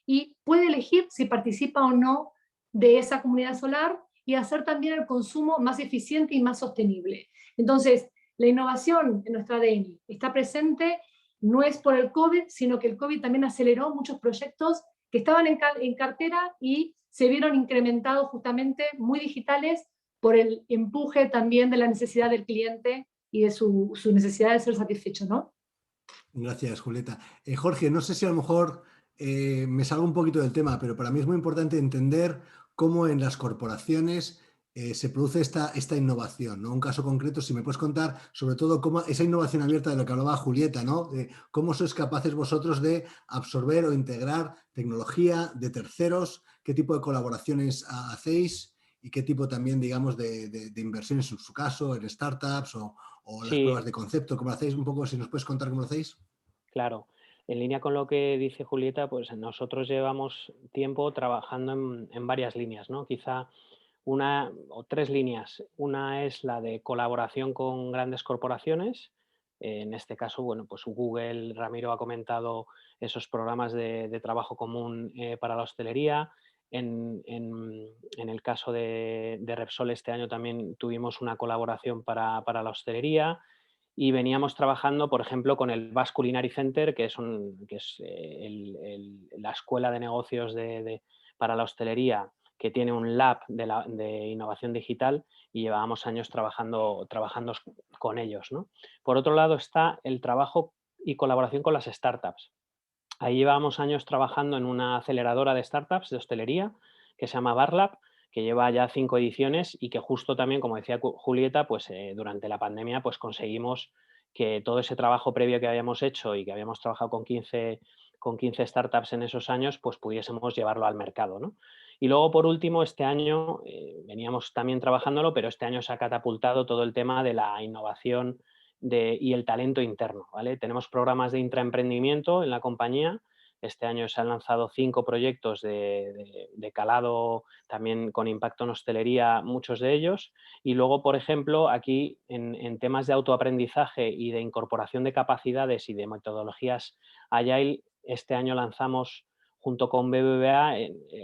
y puede elegir si participa o no de esa comunidad solar y hacer también el consumo más eficiente y más sostenible. Entonces, la innovación en nuestro ADN está presente, no es por el COVID, sino que el COVID también aceleró muchos proyectos que estaban en cartera y se vieron incrementados justamente muy digitales por el empuje también de la necesidad del cliente y de su necesidad de ser satisfecho, ¿no? Gracias, Julieta. Jorge, no sé si a lo mejor me salgo un poquito del tema, pero para mí es muy importante entender cómo en las corporaciones se produce esta innovación, ¿no? Un caso concreto, si me puedes contar sobre todo cómo esa innovación abierta de lo que hablaba Julieta, ¿no? Cómo sois capaces vosotros de absorber o integrar tecnología de terceros, qué tipo de colaboraciones hacéis y qué tipo también, digamos, de inversiones en su caso, en startups o las pruebas de concepto, ¿cómo lo hacéis? Un poco, si nos puedes contar cómo lo hacéis. Claro. En línea con lo que dice Julieta, pues nosotros llevamos tiempo trabajando en varias líneas, ¿no? Quizá una o tres líneas. Una es la de colaboración con grandes corporaciones. En este caso, bueno, pues Google, Ramiro ha comentado esos programas de trabajo común para la hostelería. En el caso de Repsol, este año también tuvimos una colaboración para la hostelería. Y veníamos trabajando, por ejemplo, con el Basque Culinary Center, que es la escuela de negocios para la hostelería, que tiene un lab de innovación digital, y llevábamos años trabajando con ellos, ¿no? Por otro lado está el trabajo y colaboración con las startups. Ahí llevábamos años trabajando en una aceleradora de startups de hostelería que se llama BarLab, que lleva ya 5 ediciones y que justo también, como decía Julieta, pues durante la pandemia pues conseguimos que todo ese trabajo previo que habíamos hecho y que habíamos trabajado con 15 startups en esos años, pues pudiésemos llevarlo al mercado, ¿no? Y luego, por último, este año, veníamos también trabajándolo, pero este año se ha catapultado todo el tema de la innovación y el talento interno, ¿vale? Tenemos programas de intraemprendimiento en la compañía. Este año se han lanzado 5 proyectos de calado, también con impacto en hostelería, muchos de ellos. Y luego, por ejemplo, aquí en temas de autoaprendizaje y de incorporación de capacidades y de metodologías Agile, este año lanzamos, junto con BBVA,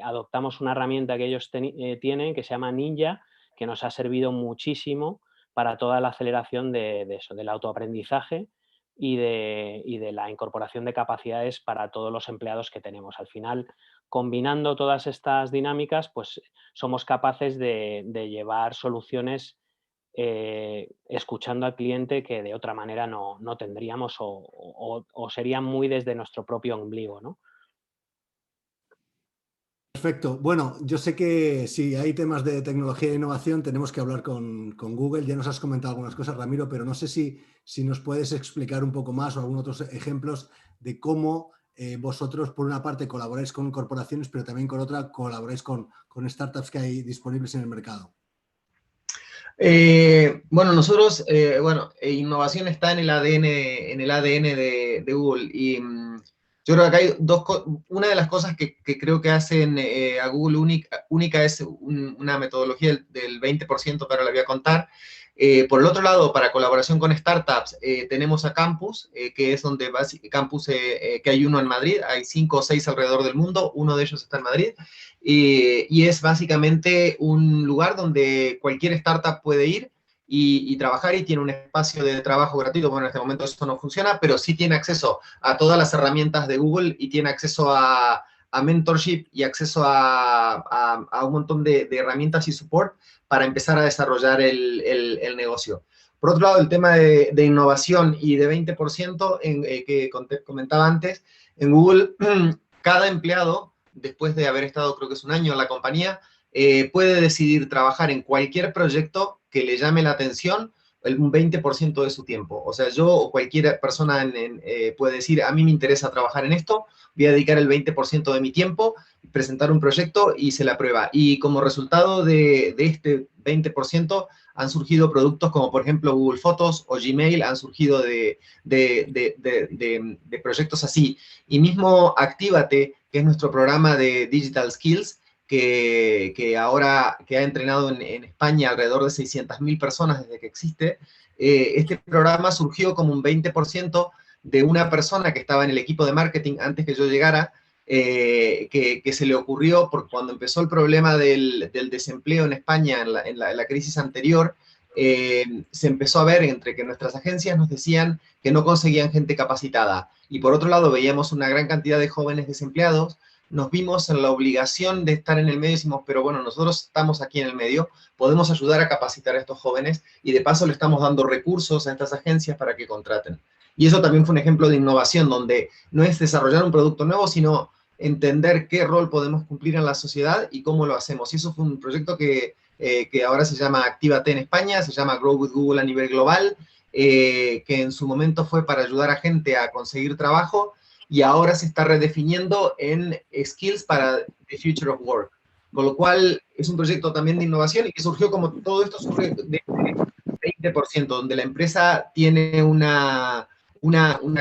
adoptamos una herramienta que ellos tienen que se llama Ninja, que nos ha servido muchísimo para toda la aceleración de eso, del autoaprendizaje y de la incorporación de capacidades para todos los empleados que tenemos. Al final, combinando todas estas dinámicas, pues somos capaces de llevar soluciones escuchando al cliente que de otra manera no tendríamos o serían muy desde nuestro propio ombligo, ¿no? Perfecto. Bueno, yo sé que si hay temas de tecnología e innovación tenemos que hablar con Google. Ya nos has comentado algunas cosas, Ramiro, pero no sé si nos puedes explicar un poco más o algunos otros ejemplos de cómo vosotros, por una parte, colaboráis con corporaciones, pero también con otra colaboráis con startups que hay disponibles en el mercado. Bueno, nosotros, innovación está en el ADN de Google y yo creo que acá hay una de las cosas que creo que hacen a Google única es una metodología del 20%, pero la voy a contar. Por el otro lado, para colaboración con startups, tenemos a Campus, que es donde que hay uno en Madrid, hay 5 o 6 alrededor del mundo, uno de ellos está en Madrid, y es básicamente un lugar donde cualquier startup puede ir y trabajar, y tiene un espacio de trabajo gratuito. Bueno, en este momento esto no funciona, pero sí tiene acceso a todas las herramientas de Google y tiene acceso a mentorship y acceso a un montón de herramientas y support para empezar a desarrollar el negocio. Por otro lado, el tema de innovación y de 20% que comentaba antes, en Google, cada empleado, después de haber estado, creo que es un año en la compañía, puede decidir trabajar en cualquier proyecto que le llame la atención un 20% de su tiempo. O sea, yo o cualquier persona puede decir, a mí me interesa trabajar en esto, voy a dedicar el 20% de mi tiempo, presentar un proyecto y se la aprueba. Y como resultado de este 20%, han surgido productos como, por ejemplo, Google Fotos o Gmail, han surgido de proyectos así. Y mismo Actívate, que es nuestro programa de Digital Skills, que ha entrenado en España alrededor de 600.000 personas desde que existe. Este programa surgió como un 20% de una persona que estaba en el equipo de marketing antes que yo llegara, que se le ocurrió, porque cuando empezó el problema del desempleo en España en la crisis anterior, se empezó a ver entre que nuestras agencias nos decían que no conseguían gente capacitada, y por otro lado veíamos una gran cantidad de jóvenes desempleados. Nos vimos en la obligación de estar en el medio y decimos, pero bueno, nosotros estamos aquí en el medio, podemos ayudar a capacitar a estos jóvenes y de paso le estamos dando recursos a estas agencias para que contraten. Y eso también fue un ejemplo de innovación, donde no es desarrollar un producto nuevo, sino entender qué rol podemos cumplir en la sociedad y cómo lo hacemos. Y eso fue un proyecto que ahora se llama Actívate en España, se llama Grow with Google a nivel global, que en su momento fue para ayudar a gente a conseguir trabajo, y ahora se está redefiniendo en Skills para the Future of Work. Con lo cual, es un proyecto también de innovación y que surgió como todo esto surge de 20%, donde la empresa tiene una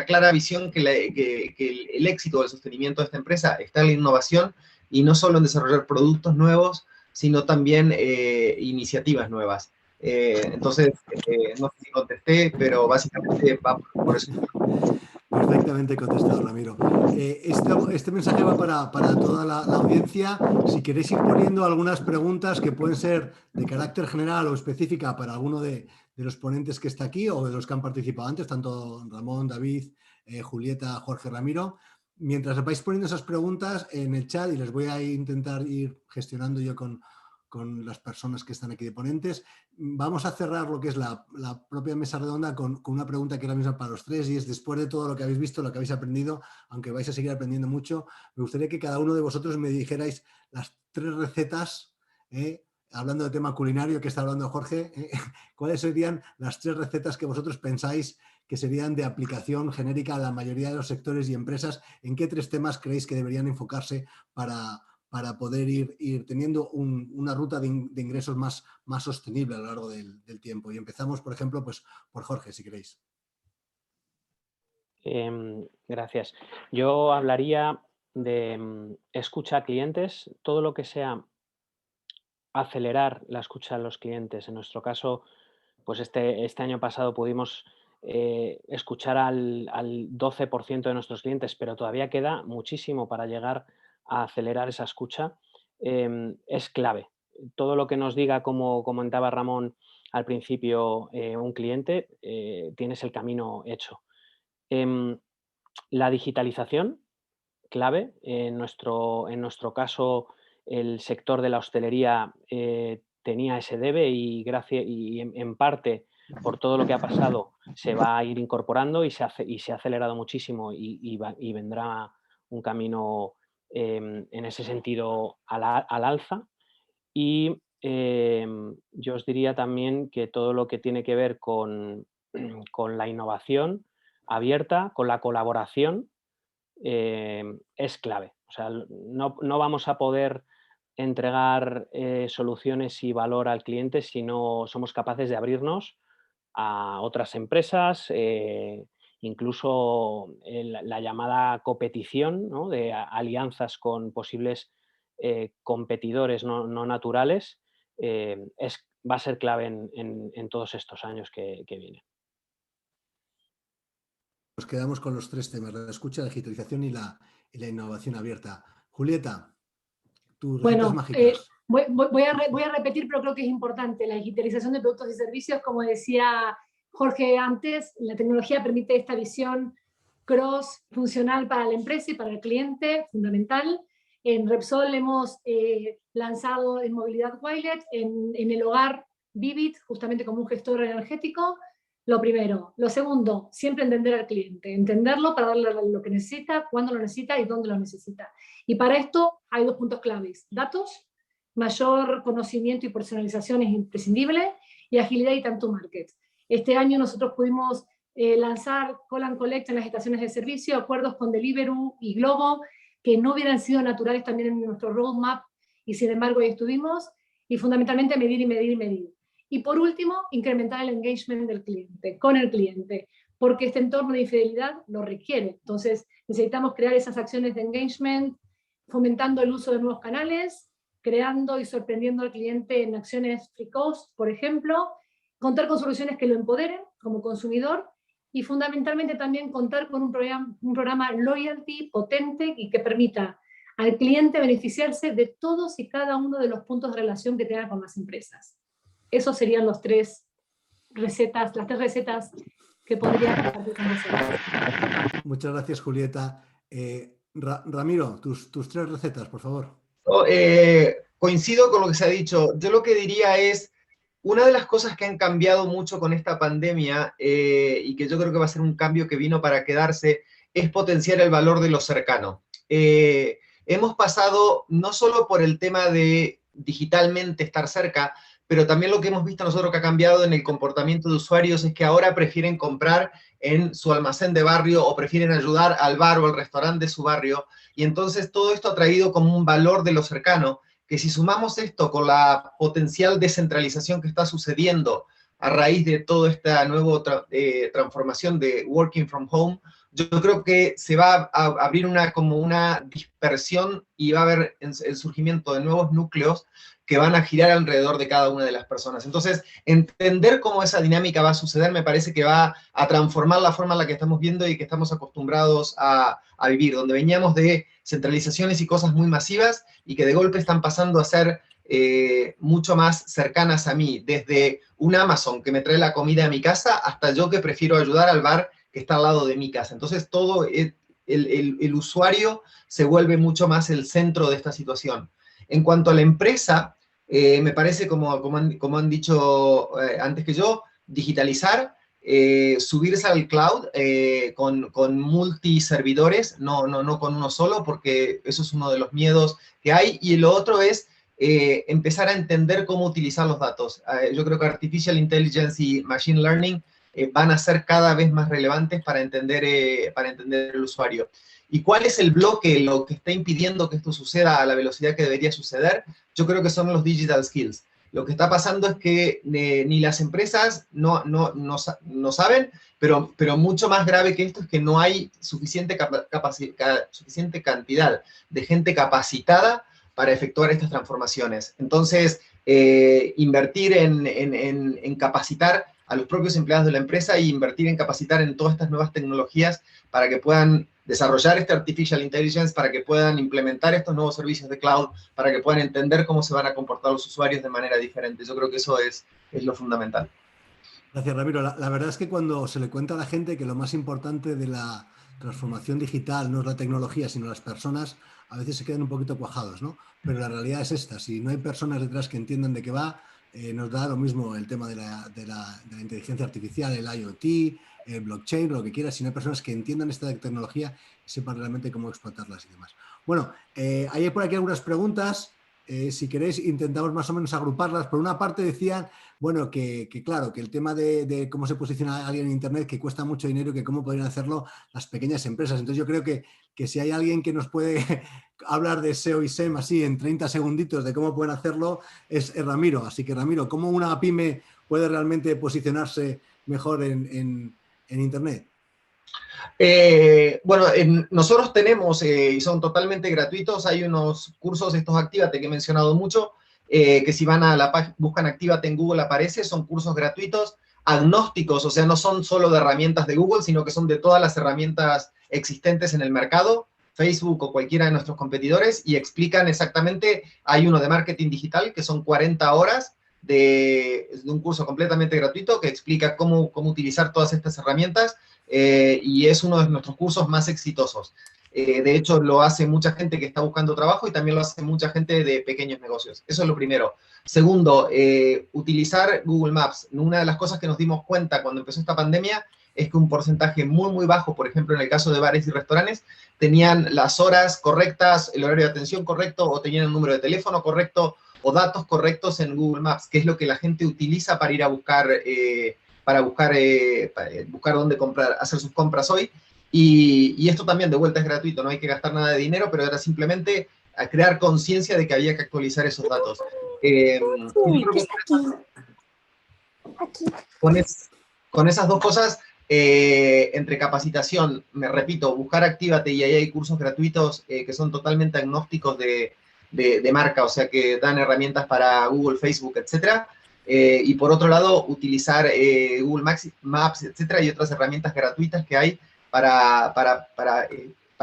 clara visión que el éxito del sostenimiento de esta empresa está en la innovación y no solo en desarrollar productos nuevos, sino también iniciativas nuevas. Entonces, no sé si contesté, pero básicamente va por eso. Perfectamente contestado, Ramiro. Este mensaje va para toda la audiencia. Si queréis ir poniendo algunas preguntas que pueden ser de carácter general o específica para alguno de los ponentes que está aquí o de los que han participado antes, tanto Ramón, David, Julieta, Jorge, Ramiro. Mientras vais poniendo esas preguntas en el chat, y les voy a intentar ir gestionando yo con las personas que están aquí de ponentes, vamos a cerrar lo que es la propia mesa redonda con una pregunta que es la misma para los tres, y es: después de todo lo que habéis visto, lo que habéis aprendido, aunque vais a seguir aprendiendo mucho, me gustaría que cada uno de vosotros me dijerais las 3 recetas, hablando de tema culinario que está hablando Jorge, ¿cuáles serían las 3 recetas que vosotros pensáis que serían de aplicación genérica a la mayoría de los sectores y empresas? ¿En qué 3 temas creéis que deberían enfocarse para poder ir teniendo una ruta de ingresos más sostenible a lo largo del tiempo? Y empezamos, por ejemplo, pues por Jorge, si queréis. Gracias. Yo hablaría de escucha a clientes, todo lo que sea acelerar la escucha a los clientes. En nuestro caso, pues este año pasado pudimos escuchar al 12% de nuestros clientes, pero todavía queda muchísimo para llegar a acelerar esa escucha. Es clave. Todo lo que nos diga, como comentaba Ramón al principio, un cliente, tienes el camino hecho. La digitalización, clave. En nuestro caso, el sector de la hostelería tenía ese debe y en parte por todo lo que ha pasado se va a ir incorporando y se ha acelerado muchísimo y vendrá un camino en ese sentido al alza. Y yo os diría también que todo lo que tiene que ver con la innovación abierta, con la colaboración, es clave. O sea, no vamos a poder entregar soluciones y valor al cliente si no somos capaces de abrirnos a otras empresas, incluso la llamada competición, ¿no? De alianzas con posibles competidores no naturales, va a ser clave en todos estos años que vienen. Nos quedamos con los 3 temas: la escucha, la digitalización y la innovación abierta. Julieta, tus recetas mágicas. Voy a repetir, pero creo que es importante. La digitalización de productos y servicios, como decía Jorge antes, la tecnología permite esta visión cross-funcional para la empresa y para el cliente, fundamental. En Repsol hemos lanzado en movilidad Wilet, en el hogar Vivit, justamente como un gestor energético. Lo primero. Lo segundo, siempre entender al cliente, entenderlo para darle lo que necesita, cuándo lo necesita y dónde lo necesita. Y para esto hay 2 puntos claves: datos, mayor conocimiento y personalización es imprescindible, y agilidad y time to market. Este año nosotros pudimos lanzar Call and Collect en las estaciones de servicio, acuerdos con Deliveroo y Globo, que no hubieran sido naturales también en nuestro roadmap, y sin embargo ahí estuvimos, y fundamentalmente medir y medir y medir. Y por último, incrementar el engagement del cliente, con el cliente, porque este entorno de infidelidad lo requiere. Entonces necesitamos crear esas acciones de engagement, fomentando el uso de nuevos canales, creando y sorprendiendo al cliente en acciones free cost, por ejemplo, contar con soluciones que lo empoderen como consumidor, y fundamentalmente también contar con un programa loyalty potente y que permita al cliente beneficiarse de todos y cada uno de los puntos de relación que tenga con las empresas. Esos serían las tres recetas que podría compartir con vosotros. Muchas gracias, Julieta. Ramiro, tus 3 recetas, por favor. Coincido con lo que se ha dicho. Yo lo que diría es, una de las cosas que han cambiado mucho con esta pandemia, y que yo creo que va a ser un cambio que vino para quedarse, es potenciar el valor de lo cercano. Hemos pasado no solo por el tema de digitalmente estar cerca, pero también lo que hemos visto nosotros que ha cambiado en el comportamiento de usuarios es que ahora prefieren comprar en su almacén de barrio o prefieren ayudar al bar o al restaurante de su barrio, y entonces todo esto ha traído como un valor de lo cercano, que si sumamos esto con la potencial descentralización que está sucediendo a raíz de toda esta nueva transformación de working from home, yo creo que se va a abrir como una dispersión y va a haber el surgimiento de nuevos núcleos que van a girar alrededor de cada una de las personas. Entonces, entender cómo esa dinámica va a suceder me parece que va a transformar la forma en la que estamos viendo y que estamos acostumbrados a vivir, donde veníamos de centralizaciones y cosas muy masivas y que de golpe están pasando a ser mucho más cercanas a mí, desde un Amazon que me trae la comida a mi casa hasta yo que prefiero ayudar al bar que está al lado de mi casa. Entonces, todo el usuario se vuelve mucho más el centro de esta situación. En cuanto a la empresa, me parece, como han dicho antes que yo, digitalizar, subirse al cloud con multiservidores, no con uno solo, porque eso es uno de los miedos que hay. Y lo otro es empezar a entender cómo utilizar los datos. Yo creo que Artificial Intelligence y Machine Learning van a ser cada vez más relevantes para entender el usuario. ¿Y cuál es el bloque, lo que está impidiendo que esto suceda a la velocidad que debería suceder? Yo creo que son los digital skills. Lo que está pasando es que ni las empresas no saben, pero mucho más grave que esto es que no hay suficiente cantidad de gente capacitada para efectuar estas transformaciones. Entonces, invertir en capacitar a los propios empleados de la empresa y invertir en capacitar en todas estas nuevas tecnologías para que puedan desarrollar este Artificial Intelligence, para que puedan implementar estos nuevos servicios de cloud, para que puedan entender cómo se van a comportar los usuarios de manera diferente. Yo creo que eso es lo fundamental. Gracias, Ramiro. La verdad es que cuando se le cuenta a la gente que lo más importante de la transformación digital no es la tecnología, sino las personas, a veces se quedan un poquito cuajados, ¿no? Pero la realidad es esta. Si no hay personas detrás que entiendan de qué va, nos da lo mismo el tema de la inteligencia artificial, el IoT, el blockchain, lo que quieras, si no hay personas que entiendan esta tecnología y sepan realmente cómo explotarlas y demás. Bueno, hay por aquí algunas preguntas. Si queréis, intentamos más o menos agruparlas. Por una parte decían, bueno, que claro, que el tema de cómo se posiciona alguien en Internet, que cuesta mucho dinero y que cómo podrían hacerlo las pequeñas empresas. Entonces yo creo que si hay alguien que nos puede hablar de SEO y SEM así en 30 segunditos de cómo pueden hacerlo, es Ramiro. Así que Ramiro, ¿cómo una pyme puede realmente posicionarse mejor en Internet? Bueno, nosotros tenemos, y son totalmente gratuitos, hay unos cursos, estos Actívate que he mencionado mucho, que si van a la página, buscan Actívate en Google aparece, son cursos gratuitos, agnósticos, o sea, no son solo de herramientas de Google, sino que son de todas las herramientas existentes en el mercado, Facebook o cualquiera de nuestros competidores, y explican exactamente, hay uno de marketing digital, que son 40 horas, de un curso completamente gratuito que explica cómo utilizar todas estas herramientas, y es uno de nuestros cursos más exitosos. De hecho, lo hace mucha gente que está buscando trabajo y también lo hace mucha gente de pequeños negocios. Eso es lo primero. Segundo, utilizar Google Maps. Una de las cosas que nos dimos cuenta cuando empezó esta pandemia es que un porcentaje muy, muy bajo, por ejemplo, en el caso de bares y restaurantes, tenían las horas correctas, el horario de atención correcto, o tenían el número de teléfono correcto, o datos correctos en Google Maps, que es lo que la gente utiliza para ir a buscar para buscar dónde comprar, hacer sus compras hoy. Y esto también de vuelta es gratuito, no hay que gastar nada de dinero, pero era simplemente a crear conciencia de que había que actualizar esos datos. Yo creo que con esas dos cosas, entre capacitación, me repito, buscar Actívate, y ahí hay cursos gratuitos que son totalmente agnósticos de marca, o sea que dan herramientas para Google, Facebook, etcétera. Y por otro lado, utilizar Google Maps, etcétera, y otras herramientas gratuitas que hay para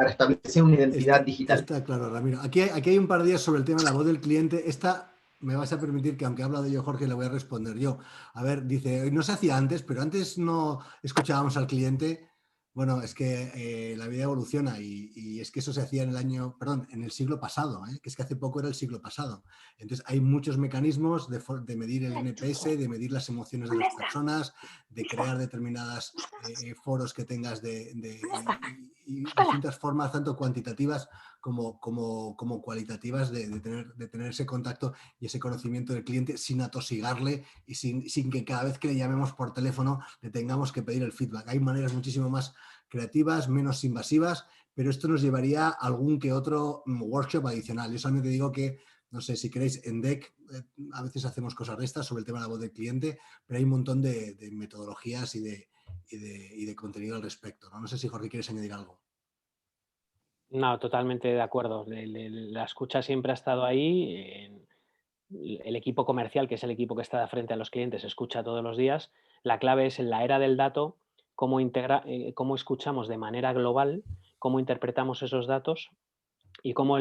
establecer una identidad digital. Está claro, Ramiro. Aquí hay un par de días sobre el tema de la voz del cliente. Esta me vas a permitir que, aunque he hablado yo, Jorge, le voy a responder yo. A ver, dice, no se hacía antes, pero antes no escuchábamos al cliente. Bueno, es que la vida evoluciona y es que eso se hacía en el siglo pasado, que es que hace poco era el siglo pasado. Entonces hay muchos mecanismos de medir el NPS, de medir las emociones de las personas, de crear determinadas foros que tengas y distintas formas, tanto cuantitativas como cualitativas, de tener ese contacto y ese conocimiento del cliente sin atosigarle y sin que cada vez que le llamemos por teléfono le tengamos que pedir el feedback. Hay maneras muchísimo más creativas, menos invasivas, pero esto nos llevaría a algún que otro workshop adicional. Yo solamente digo que, no sé, si queréis, en DEC a veces hacemos cosas de estas sobre el tema de la voz del cliente, pero hay un montón de metodologías y de contenido al respecto, ¿no? No sé si, Jorge, quieres añadir algo. No, totalmente de acuerdo. La escucha siempre ha estado ahí. El equipo comercial, que es el equipo que está de frente a los clientes, escucha todos los días. La clave es, en la era del dato, cómo escuchamos de manera global, cómo interpretamos esos datos y cómo,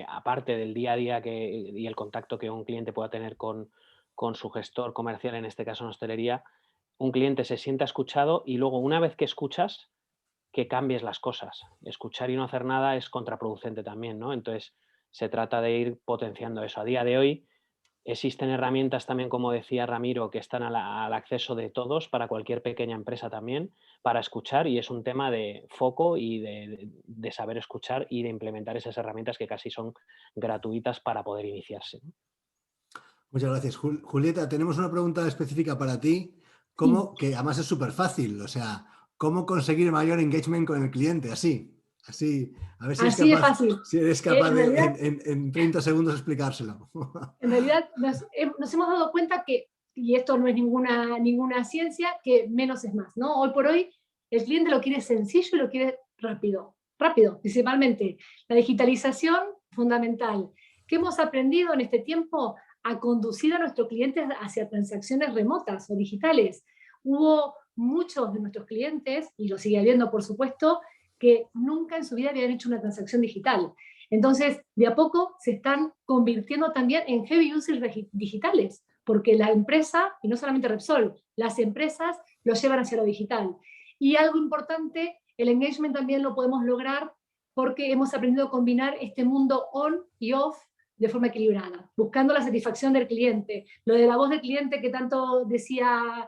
aparte del día a día y el contacto que un cliente pueda tener con su gestor comercial, en este caso en hostelería, un cliente se sienta escuchado y luego, una vez que escuchas, que cambies las cosas. Escuchar y no hacer nada es contraproducente también, ¿no? Entonces, se trata de ir potenciando eso. A día de hoy existen herramientas también, como decía Ramiro, que están al acceso de todos, para cualquier pequeña empresa también, para escuchar, y es un tema de foco y de saber escuchar y de implementar esas herramientas que casi son gratuitas para poder iniciarse. Muchas gracias. Julieta, tenemos una pregunta específica para ti, que además es súper fácil, o sea, ¿cómo conseguir mayor engagement con el cliente? Así, a ver si eres capaz en 30 segundos explicárselo. En realidad nos hemos dado cuenta que, y esto no es ninguna ciencia, que menos es más, ¿no? Hoy por hoy el cliente lo quiere sencillo y lo quiere rápido, principalmente. La digitalización, fundamental. ¿Qué hemos aprendido en este tiempo? A conducir a nuestros clientes hacia transacciones remotas o digitales. Hubo muchos de nuestros clientes, y lo sigue habiendo por supuesto, que nunca en su vida habían hecho una transacción digital. Entonces, de a poco se están convirtiendo también en heavy users digitales, porque la empresa, y no solamente Repsol, las empresas lo llevan hacia lo digital. Y algo importante, el engagement también lo podemos lograr porque hemos aprendido a combinar este mundo on y off de forma equilibrada, buscando la satisfacción del cliente. Lo de la voz del cliente que tanto decían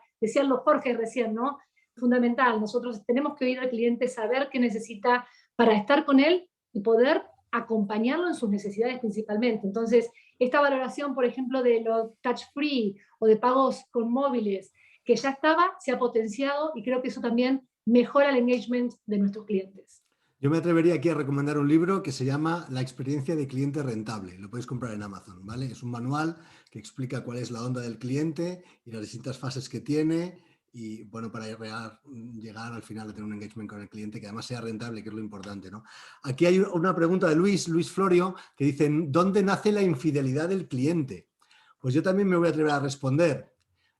los Jorge recién, ¿no? Fundamental. Nosotros tenemos que oír al cliente, saber qué necesita para estar con él y poder acompañarlo en sus necesidades principalmente. Entonces, esta valoración, por ejemplo, de los touch free o de pagos con móviles, que ya estaba, se ha potenciado, y creo que eso también mejora el engagement de nuestros clientes. Yo me atrevería aquí a recomendar un libro que se llama La experiencia de cliente rentable. Lo podéis comprar en Amazon, ¿vale? Es un manual que explica cuál es la onda del cliente y las distintas fases que tiene, y bueno, para llegar al final a tener un engagement con el cliente que además sea rentable, que es lo importante, ¿no? Aquí hay una pregunta de Luis Florio, que dice, ¿dónde nace la infidelidad del cliente? Pues yo también me voy a atrever a responder,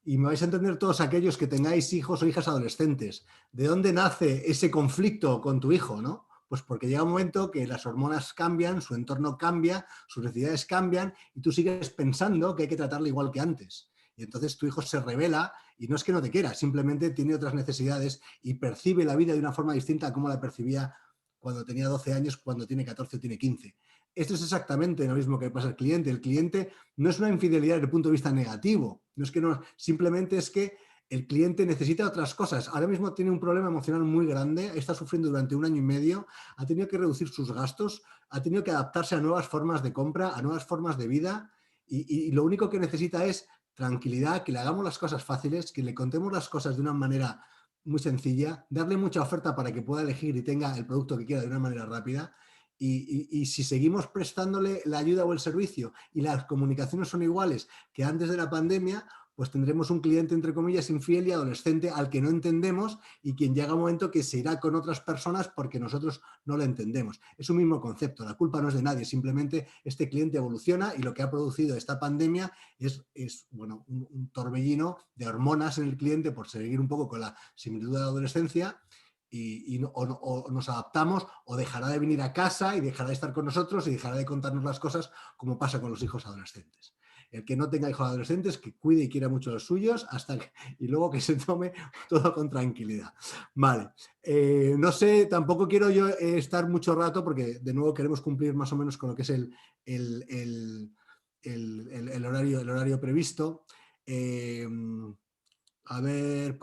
y me vais a entender todos aquellos que tengáis hijos o hijas adolescentes. ¿De dónde nace ese conflicto con tu hijo, no? Pues porque llega un momento que las hormonas cambian, su entorno cambia, sus necesidades cambian, y tú sigues pensando que hay que tratarle igual que antes. Y entonces tu hijo se revela, y no es que no te quiera, simplemente tiene otras necesidades y percibe la vida de una forma distinta a como la percibía cuando tenía 12 años, cuando tiene 14 o tiene 15. Esto es exactamente lo mismo que pasa al cliente. El cliente no es una infidelidad desde el punto de vista negativo, simplemente es que el cliente necesita otras cosas. Ahora mismo tiene un problema emocional muy grande, está sufriendo durante 1 año y medio, ha tenido que reducir sus gastos, ha tenido que adaptarse a nuevas formas de compra, a nuevas formas de vida, y lo único que necesita es tranquilidad, que le hagamos las cosas fáciles, que le contemos las cosas de una manera muy sencilla, darle mucha oferta para que pueda elegir y tenga el producto que quiera de una manera rápida. Y si seguimos prestándole la ayuda o el servicio y las comunicaciones son iguales que antes de la pandemia, pues tendremos un cliente, entre comillas, infiel y adolescente al que no entendemos y quien llega un momento que se irá con otras personas porque nosotros no lo entendemos. Es un mismo concepto, la culpa no es de nadie, simplemente este cliente evoluciona y lo que ha producido esta pandemia es bueno, un torbellino de hormonas en el cliente, por seguir un poco con la similitud de la adolescencia, o nos adaptamos o dejará de venir a casa y dejará de estar con nosotros y dejará de contarnos las cosas como pasa con los hijos adolescentes. El que no tenga hijos adolescentes, que cuide y quiera mucho a los suyos y luego que se tome todo con tranquilidad. Vale, no sé, tampoco quiero yo estar mucho rato porque de nuevo queremos cumplir más o menos con lo que es el horario previsto. A ver,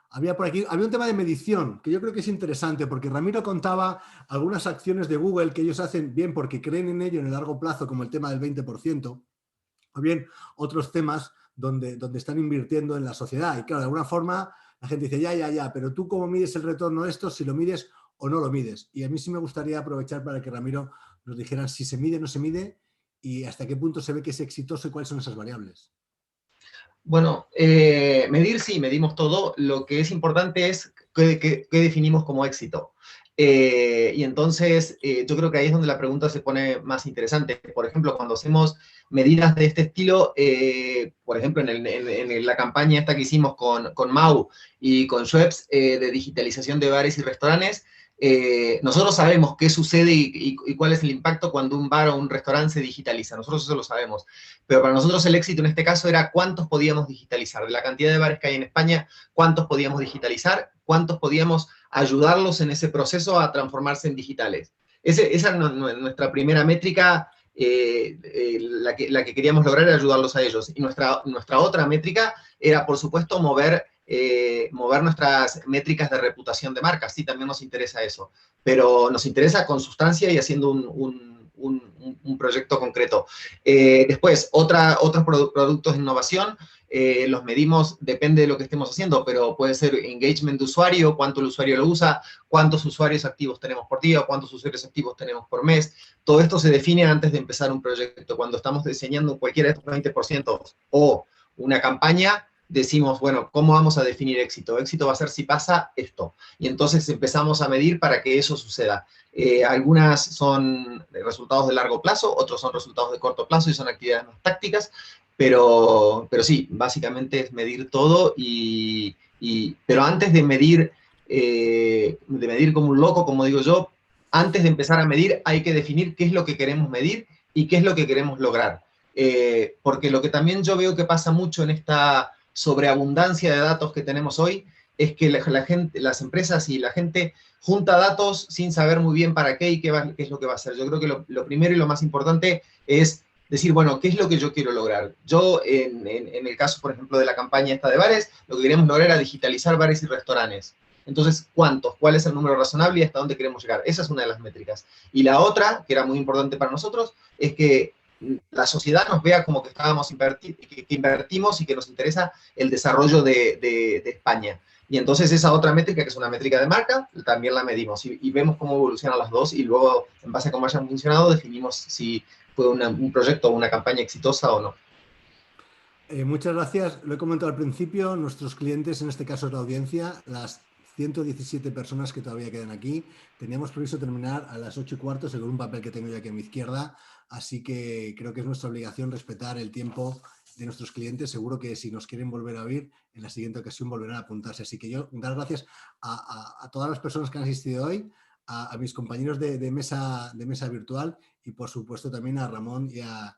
había por aquí, había un tema de medición que yo creo que es interesante porque Ramiro contaba algunas acciones de Google que ellos hacen bien porque creen en ello en el largo plazo, como el tema del 20%, o bien otros temas donde están invirtiendo en la sociedad. Y claro, de alguna forma la gente dice, ya, pero tú cómo mides el retorno de esto, si lo mides o no lo mides. Y a mí sí me gustaría aprovechar para que Ramiro nos dijera si se mide o no se mide y hasta qué punto se ve que es exitoso y cuáles son esas variables. Bueno, medir sí, medimos todo. Lo que es importante es qué definimos como éxito. Y entonces yo creo que ahí es donde la pregunta se pone más interesante. Por ejemplo, cuando hacemos medidas de este estilo, por ejemplo, en la campaña esta que hicimos con Mau y con Schweppes de digitalización de bares y restaurantes, nosotros sabemos qué sucede y cuál es el impacto cuando un bar o un restaurante se digitaliza. Nosotros eso lo sabemos. Pero para nosotros el éxito en este caso era cuántos podíamos digitalizar. De la cantidad de bares que hay en España, cuántos podíamos digitalizar, cuántos podíamos ayudarlos en ese proceso a transformarse en digitales. Esa es nuestra primera métrica, la que queríamos lograr era ayudarlos a ellos. Y nuestra otra métrica era, por supuesto, mover nuestras métricas de reputación de marca. Sí, también nos interesa eso. Pero nos interesa con sustancia y haciendo un proyecto concreto. Después, otros productos de innovación, los medimos, depende de lo que estemos haciendo, pero puede ser engagement de usuario, cuánto el usuario lo usa, cuántos usuarios activos tenemos por día, cuántos usuarios activos tenemos por mes. Todo esto se define antes de empezar un proyecto. Cuando estamos diseñando cualquiera de estos 20% o una campaña, decimos, bueno, ¿cómo vamos a definir éxito? Éxito va a ser si pasa esto. Y entonces empezamos a medir para que eso suceda. Algunas son resultados de largo plazo, otros son resultados de corto plazo y son actividades más tácticas, pero sí, básicamente es medir todo pero antes de medir como un loco, como digo yo, antes de empezar a medir hay que definir qué es lo que queremos medir y qué es lo que queremos lograr. Porque lo que también yo veo que pasa mucho en esta sobreabundancia de datos que tenemos hoy es que la gente, las empresas y la gente junta datos sin saber muy bien para qué y qué es lo que va a hacer. Yo creo que lo primero y lo más importante es decir, bueno, ¿qué es lo que yo quiero lograr? Yo, en el caso, por ejemplo, de la campaña esta de bares, lo que queríamos lograr era digitalizar bares y restaurantes. Entonces, ¿cuántos? ¿Cuál es el número razonable y hasta dónde queremos llegar? Esa es una de las métricas. Y la otra, que era muy importante para nosotros, es que la sociedad nos vea como que que invertimos y que nos interesa el desarrollo de España. Y entonces esa otra métrica, que es una métrica de marca, también la medimos y vemos cómo evolucionan las dos y luego, en base a cómo hayan funcionado, definimos si fue un proyecto o una campaña exitosa o no. Muchas gracias. Lo he comentado al principio, nuestros clientes, en este caso la audiencia, las 117 personas que todavía quedan aquí, teníamos previsto terminar a las 8:15 según un papel que tengo yo aquí a mi izquierda, así que creo que es nuestra obligación respetar el tiempo de nuestros clientes. Seguro que si nos quieren volver a oír, en la siguiente ocasión volverán a apuntarse. Así que yo dar gracias a todas las personas que han asistido hoy, a mis compañeros de mesa virtual y por supuesto también a Ramón y a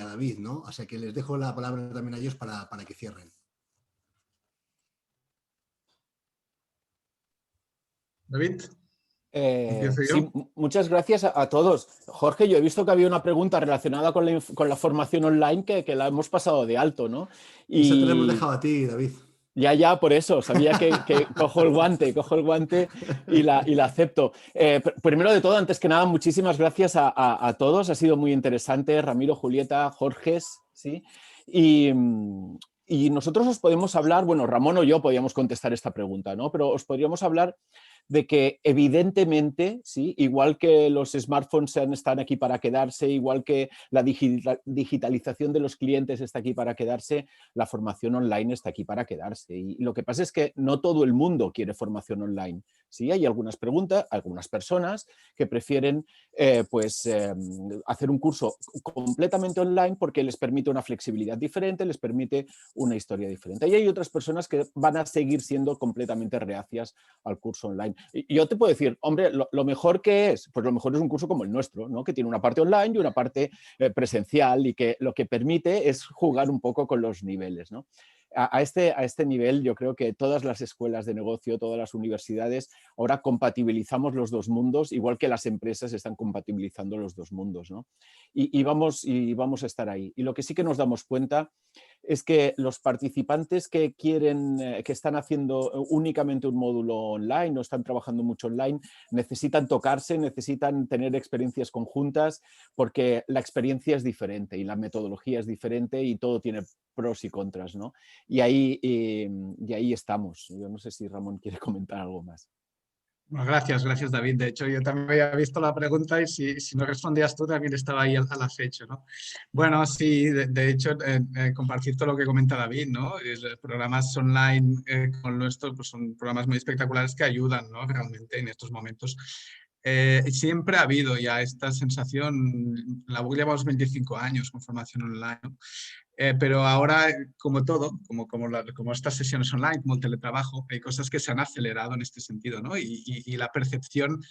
David, ¿no? O sea que les dejo la palabra también a ellos para que cierren. David. Sí, muchas gracias a todos. Jorge, yo he visto que había una pregunta relacionada con la formación online que la hemos pasado de alto, ¿no? Eso te lo hemos dejado a ti, David. Ya, por eso. Sabía que cojo el guante y la acepto. Primero de todo, antes que nada, muchísimas gracias a todos. Ha sido muy interesante. Ramiro, Julieta, Jorge, ¿sí? Y nosotros os podemos hablar, bueno, Ramón o yo podíamos contestar esta pregunta, ¿no? Pero os podríamos hablar de que evidentemente, ¿sí? Igual que los smartphones están aquí para quedarse, igual que la digitalización de los clientes está aquí para quedarse, la formación online está aquí para quedarse. Y lo que pasa es que no todo el mundo quiere formación online. ¿Sí? Hay algunas personas que prefieren hacer un curso completamente online porque les permite una flexibilidad diferente, les permite una historia diferente. Y hay otras personas que van a seguir siendo completamente reacias al curso online. Y yo te puedo decir, hombre, lo mejor que es, pues lo mejor es un curso como el nuestro, ¿no? Que tiene una parte online y una parte presencial y que lo que permite es jugar un poco con los niveles, ¿no? A este nivel yo creo que todas las escuelas de negocio, todas las universidades, ahora compatibilizamos los dos mundos, igual que las empresas están compatibilizando los dos mundos, ¿no? Y vamos a estar ahí. Y lo que sí que nos damos cuenta es que los participantes que están haciendo únicamente un módulo online o están trabajando mucho online, necesitan tocarse, necesitan tener experiencias conjuntas porque la experiencia es diferente y la metodología es diferente y todo tiene pros y contras, ¿no? Y ahí estamos. Yo no sé si Ramón quiere comentar algo más. Bueno, gracias David. De hecho, yo también había visto la pregunta y si no respondías tú también estaba ahí al acecho, ¿no? Bueno, sí, de hecho, compartir todo lo que comenta David, ¿no? Programas online con nuestro, pues son programas muy espectaculares que ayudan, ¿no? Realmente en estos momentos. Siempre ha habido ya esta sensación, la Google llevamos 25 años con formación online, ¿no? Pero ahora, como todo, como estas sesiones online, como el teletrabajo, hay cosas que se han acelerado en este sentido, ¿no? Y la percepción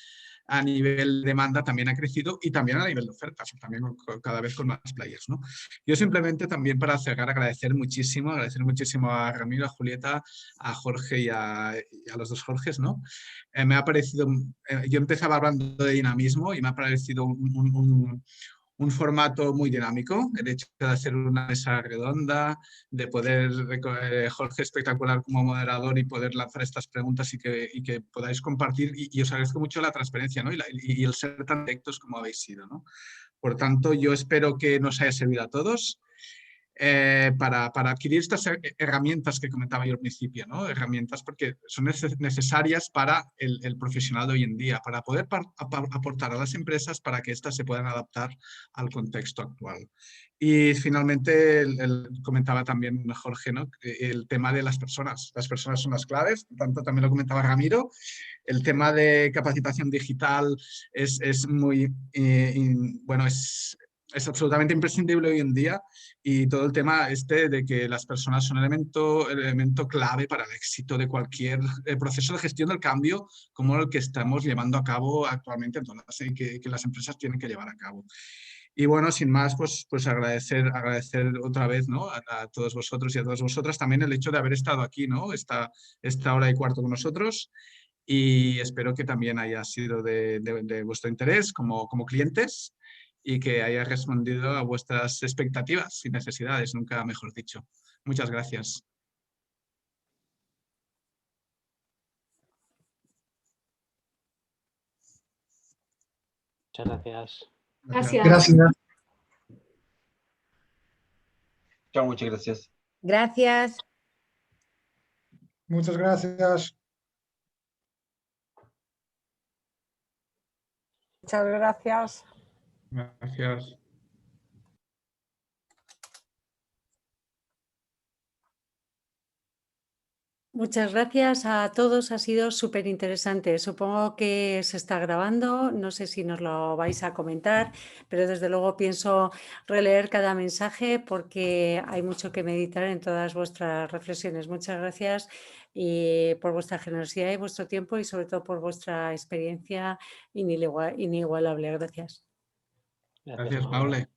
a nivel de demanda también ha crecido y también a nivel de ofertas, también cada vez con más players, ¿no? Yo simplemente también para cerrar agradecer muchísimo a Ramiro, a Julieta, a Jorge y a los dos Jorges, ¿no? Me ha parecido, yo empezaba hablando de dinamismo y me ha parecido un formato muy dinámico, el hecho de hacer una mesa redonda, de poder, Jorge espectacular como moderador y poder lanzar estas preguntas y que podáis compartir y os agradezco mucho la transparencia, ¿no? y el ser tan directos como habéis sido, ¿no? Por tanto, yo espero que nos haya servido a todos. Para adquirir estas herramientas que comentaba yo al principio, ¿no? Herramientas porque son necesarias para el profesional de hoy en día, para poder aportar a las empresas para que éstas se puedan adaptar al contexto actual. Y finalmente, comentaba también Jorge, ¿no? El tema de las personas. Las personas son las claves, por tanto también lo comentaba Ramiro. El tema de capacitación digital es muy, bueno, es absolutamente imprescindible hoy en día y todo el tema de que las personas son elemento clave para el éxito de cualquier proceso de gestión del cambio como el que estamos llevando a cabo actualmente en todas y que las empresas tienen que llevar a cabo. Y bueno, sin más, pues agradecer otra vez, ¿no? a todos vosotros y a todas vosotras también el hecho de haber estado aquí, ¿no? Esta hora y cuarto con nosotros. Y espero que también haya sido de vuestro interés como clientes y que haya respondido a vuestras expectativas y necesidades, nunca mejor dicho. Muchas gracias. Muchas gracias. Gracias. Chao, muchas gracias. Gracias. Muchas gracias. Muchas gracias. Gracias. Muchas gracias a todos, ha sido súper interesante. Supongo que se está grabando, no sé si nos lo vais a comentar, pero desde luego pienso releer cada mensaje porque hay mucho que meditar en todas vuestras reflexiones. Muchas gracias por vuestra generosidad y vuestro tiempo y sobre todo por vuestra experiencia inigualable. Gracias. Gracias, Paule.